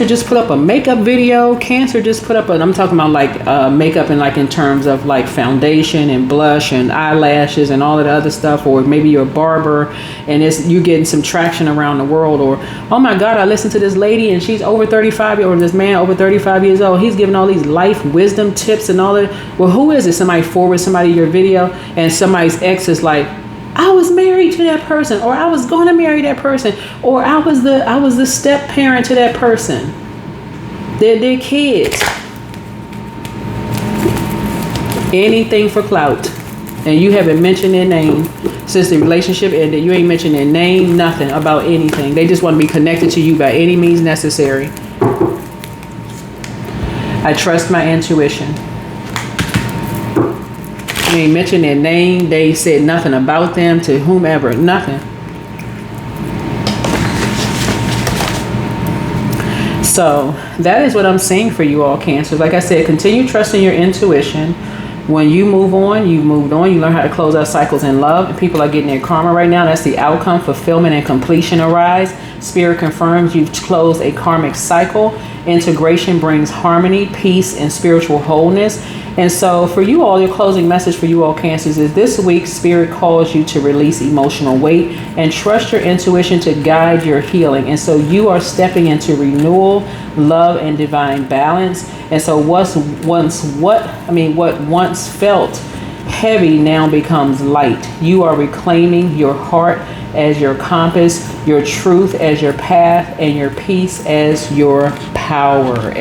just put up a makeup video. Cancer just put up I'm talking about like makeup and like in terms of like foundation and blush and eyelashes and all of the other stuff. Or maybe you're a barber and you getting some traction around the world. Or, oh my God, I listened to this lady and she's over 35, or this man over 35 years old. He's giving all these life wisdom tips and all that. Well, who is it? Somebody forward somebody your video and somebody's ex is like, I was married to that person, or I was going to marry that person, or I was the step parent to that person. They're kids. Anything for clout. And you haven't mentioned their name since the relationship ended. You ain't mentioned their name, nothing about anything. They just want to be connected to you by any means necessary. I trust my intuition. They ain't mentioned their name. They said nothing about them to whomever. Nothing. So that is what I'm seeing for you all, Cancer. Like I said, continue trusting your intuition. When you move on, you moved on. You learn how to close out cycles in love. People are getting their karma right now. That's the outcome. Fulfillment and completion arise. Spirit confirms you've closed a karmic cycle. Integration brings harmony, peace, and spiritual wholeness. And so for you all, your closing message for you all, Cancers, is this week Spirit calls you to release emotional weight and trust your intuition to guide your healing. And so you are stepping into renewal, love, and divine balance. And so what once felt heavy now becomes light. You are reclaiming your heart as your compass, your truth as your path, and your peace as your power,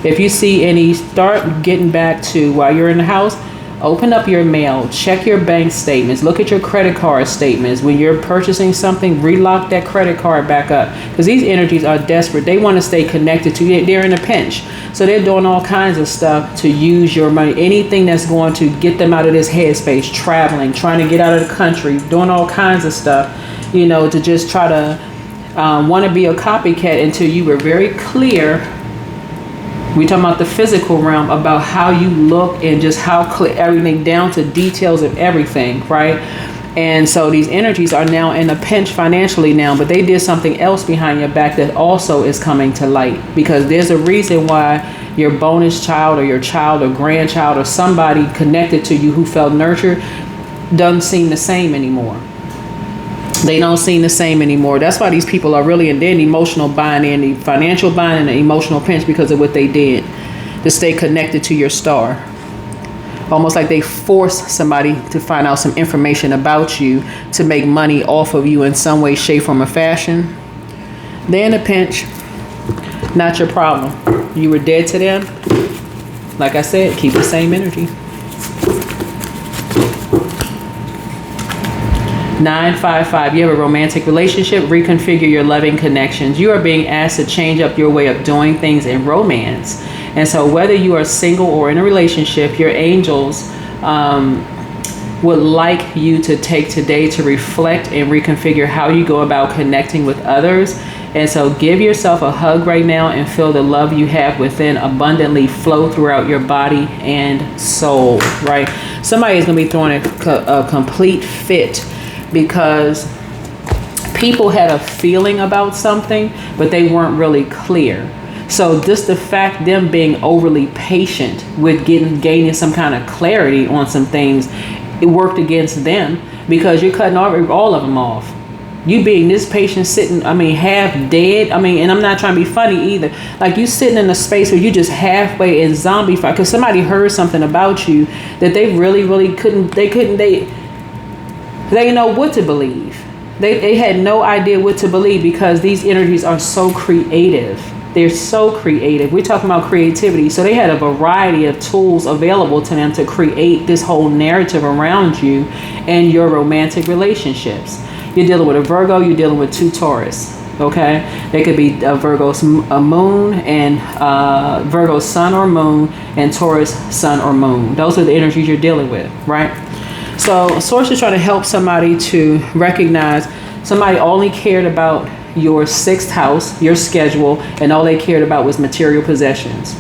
If you see any, start getting back to, while you're in the house, open up your mail, check your bank statements, look at your credit card statements. When you're purchasing something, relock that credit card back up, because these energies are desperate. They want to stay connected to you. They're in a pinch. So they're doing all kinds of stuff to use your money, anything that's going to get them out of this headspace, traveling, trying to get out of the country, doing all kinds of stuff, to just try to want to be a copycat until you were very clear. We're talking about the physical realm, about how you look and just how clear everything, down to details of everything, right? And so these energies are now in a pinch financially now, but they did something else behind your back that also is coming to light, because there's a reason why your bonus child or your child or grandchild or somebody connected to you who felt nurtured doesn't seem the same anymore. They don't seem the same anymore. That's why these people are really in their emotional bind, in the financial bind, and the emotional pinch, because of what they did to stay connected to your star. Almost like they force somebody to find out some information about you to make money off of you in some way, shape, form, or fashion. They're in a pinch. Not your problem. You were dead to them. Like I said, keep the same energy. 955, you have a romantic relationship, reconfigure your loving connections. You are being asked to change up your way of doing things in romance. And so whether you are single or in a relationship, your angels would like you to take today to reflect and reconfigure how you go about connecting with others. And so give yourself a hug right now and feel the love you have within abundantly flow throughout your body and soul, right? Somebody is going to be throwing a complete fit because people had a feeling about something, but they weren't really clear. So just the fact them being overly patient with gaining some kind of clarity on some things, it worked against them because you're cutting all of them off. You being this patient sitting, half dead. And I'm not trying to be funny either. Like you sitting in a space where you just halfway in zombie fight because somebody heard something about you that they really couldn't, they didn't know what to believe. They had no idea what to believe because these energies are so creative. They're so creative. We're talking about creativity. So they had a variety of tools available to them to create this whole narrative around you and your romantic relationships. You're dealing with a Virgo, you're dealing with 2 Taurus. Okay? They could be a Virgo's moon and Virgo's sun or moon and Taurus sun or moon. Those are the energies you're dealing with, right? So Source is trying to help somebody to recognize somebody only cared about your 6th house, your schedule, and all they cared about was material possessions.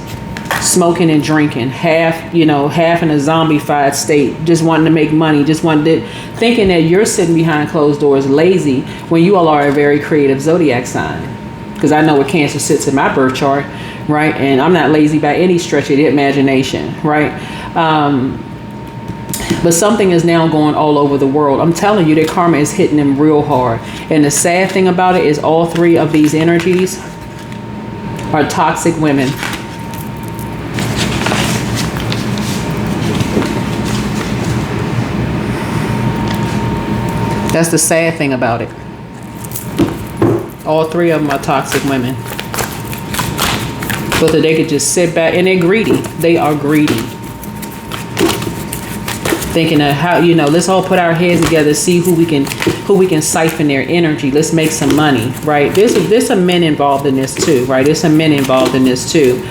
Smoking and drinking, half in a zombified state, just wanting to make money, thinking that you're sitting behind closed doors lazy when you all are a very creative zodiac sign. Because I know where Cancer sits in my birth chart, right? And I'm not lazy by any stretch of the imagination, right? But something is now going all over the world. I'm telling you that karma is hitting them real hard. And the sad thing about it is all 3 of these energies are toxic women. That's the sad thing about it. All 3 of them are toxic women. So that they could just sit back and they're greedy. They are greedy. Thinking of how, let's all put our heads together, see who we can siphon their energy. Let's make some money, right? There's some men involved in this too, right? There's some men involved in this too.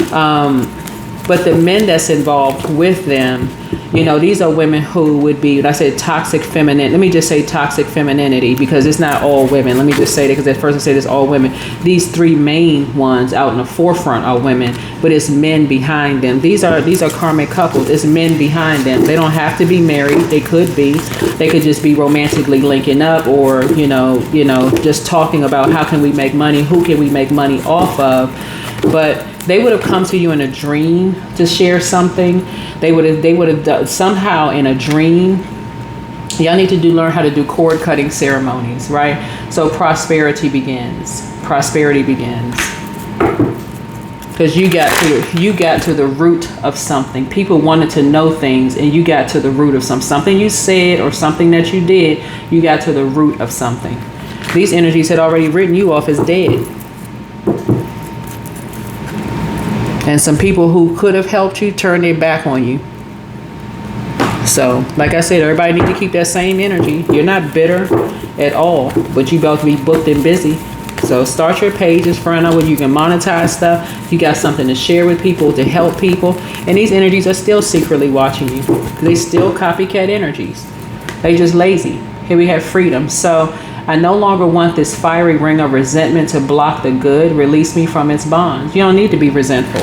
But the men that's involved with them, these are women who would be, I said toxic feminine. Let me just say toxic femininity because it's not all women. Let me just say that because at first I said it's all women. These 3 main ones out in the forefront are women, but it's men behind them. These are karmic couples. It's men behind them. They don't have to be married. They could be. They could just be romantically linking up or, just talking about how can we make money? Who can we make money off of? But they would have come to you in a dream to share something. They would have done somehow in a dream. Y'all need to learn how to do cord cutting ceremonies, right? So prosperity begins. Prosperity begins. Because you got to the root of something. People wanted to know things and you got to the root of something you said or something that you did. You got to the root of something. These energies had already written you off as dead. And some people who could have helped you turned their back on you. So, like I said, everybody need to keep that same energy. You're not bitter at all, but you both be booked and busy. So start your pages, friend, where you can monetize stuff. You got something to share with people, to help people. And these energies are still secretly watching you. They still copycat energies. They just lazy. Here we have freedom. So I no longer want this fiery ring of resentment to block the good. Release me from its bonds. You don't need to be resentful.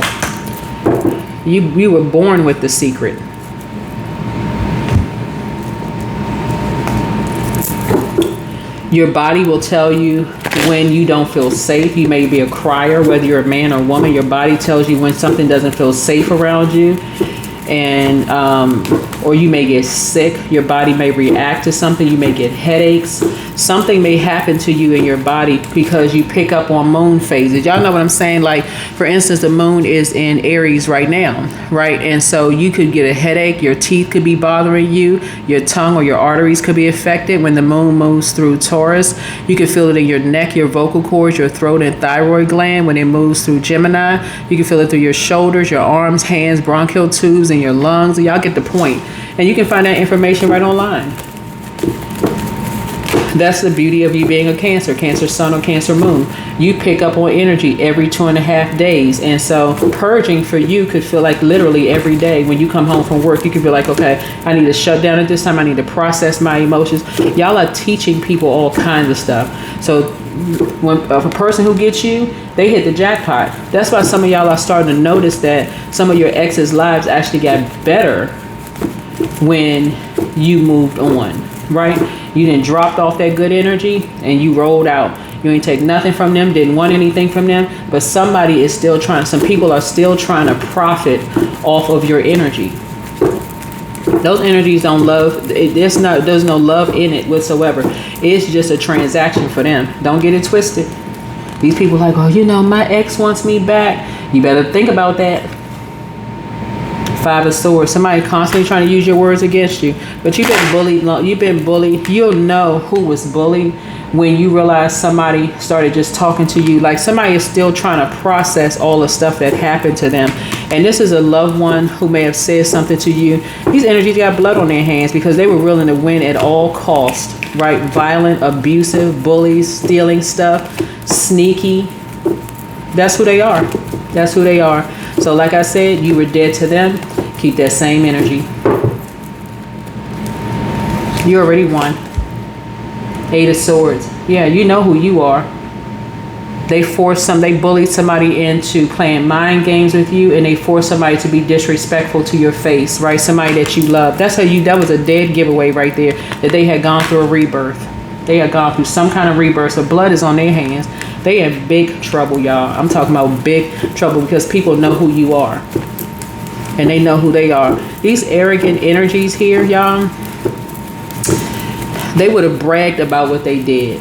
You were born with the secret. Your body will tell you when you don't feel safe. You may be a crier, whether you're a man or woman. Your body tells you when something doesn't feel safe around you. And or you may get sick. Your body may react to something. You may get headaches. something may happen to you in your body because you pick up on moon phases. Y'all know what I'm saying? Like, for instance, the moon is in Aries right now, right? And so you could get a headache, your teeth could be bothering you, your tongue or your arteries could be affected when the moon moves through Taurus. You can feel it in your neck, your vocal cords, your throat and thyroid gland when it moves through Gemini. You can feel it through your shoulders, your arms, hands, bronchial tubes, and your lungs. Y'all get the point. And you can find that information right online. That's the beauty of you being a Cancer sun or Cancer moon. You pick up on energy every 2.5 days. And so purging for you could feel like literally every day when you come home from work, you could feel like, okay, I need to shut down at this time. I need to process my emotions. Y'all are teaching people all kinds of stuff. So when a person who gets you, they hit the jackpot. That's why some of y'all are starting to notice that some of your ex's lives actually got better when you moved on, right? You didn't dropped off that good energy and you rolled out. You ain't take nothing from them, didn't want anything from them, but somebody is still trying, some people are still trying to profit off of your energy. Those energies don't love, there's no love in it whatsoever. It's just a transaction for them. Don't get it twisted. These people like, oh, you know, my ex wants me back. You better think about that. 5 of Swords. Somebody constantly trying to use your words against you. But you've been bullied. You've been bullied. You'll know who was bullied when you realize somebody started just talking to you. Like somebody is still trying to process all the stuff that happened to them. And this is a loved one who may have said something to you. These energies got blood on their hands because they were willing to win at all costs, right? Violent, abusive, bullies, stealing stuff, sneaky. That's who they are. That's who they are. So like I said, you were dead to them. Keep that same energy. You already won. 8 of Swords. Yeah, you know who you are. They bullied somebody into playing mind games with you, and they forced somebody to be disrespectful to your face, right? Somebody that you love. That was a dead giveaway right there, that they had gone through a rebirth. They had gone through some kind of rebirth, so blood is on their hands. They in big trouble, y'all. I'm talking about big trouble because people know who you are. And they know who they are. These arrogant energies here, y'all, they would have bragged about what they did.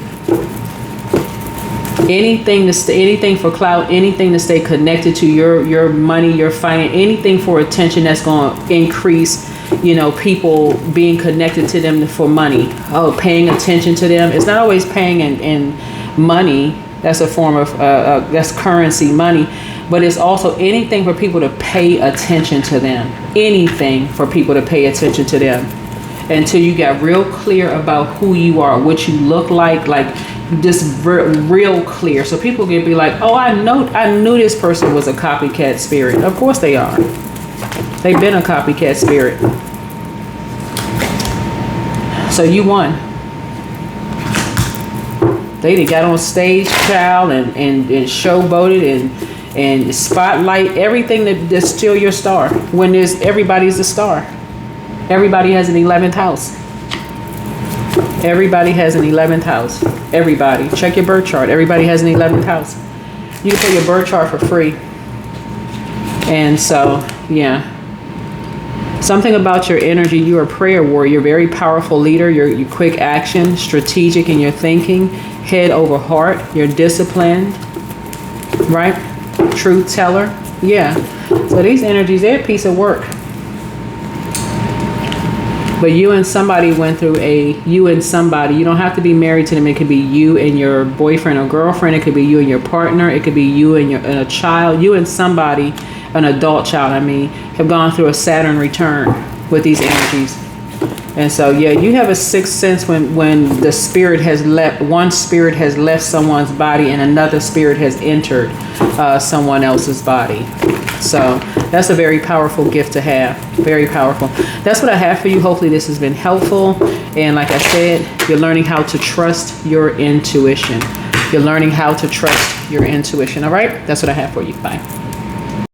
Anything for clout, anything to stay connected to your money, your finance, anything for attention that's going to increase, you know, people being connected to them for money. Oh, paying attention to them. It's not always paying in money. That's a form of, that's currency, money. But it's also anything for people to pay attention to them. Anything for people to pay attention to them. Until you got real clear about who you are, what you look like just real clear. So people can be like, oh, I knew this person was a copycat spirit. Of course they are. They've been a copycat spirit. So you won. They got on stage, child, and showboated and spotlight everything that steal your star. When everybody's a star. Everybody has an 11th house. Everybody has an 11th house. Everybody. Check your birth chart. Everybody has an 11th house. You can pay your birth chart for free. And so, yeah. Something about your energy. You're a prayer warrior. You're a very powerful leader. You're quick action, strategic in your thinking, head over heart. You're disciplined, right? Truth teller. Yeah. So these energies, they're a piece of work. But you and somebody went through you don't have to be married to them. It could be you and your boyfriend or girlfriend. It could be you and your partner. It could be you and a child. You and somebody, an adult child, have gone through a Saturn return with these energies. And so, yeah, you have a sixth sense when the spirit has left, one spirit has left someone's body and another spirit has entered someone else's body. So that's a very powerful gift to have. Very powerful. That's what I have for you. Hopefully this has been helpful. And like I said, you're learning how to trust your intuition. You're learning how to trust your intuition. All right. That's what I have for you. Bye.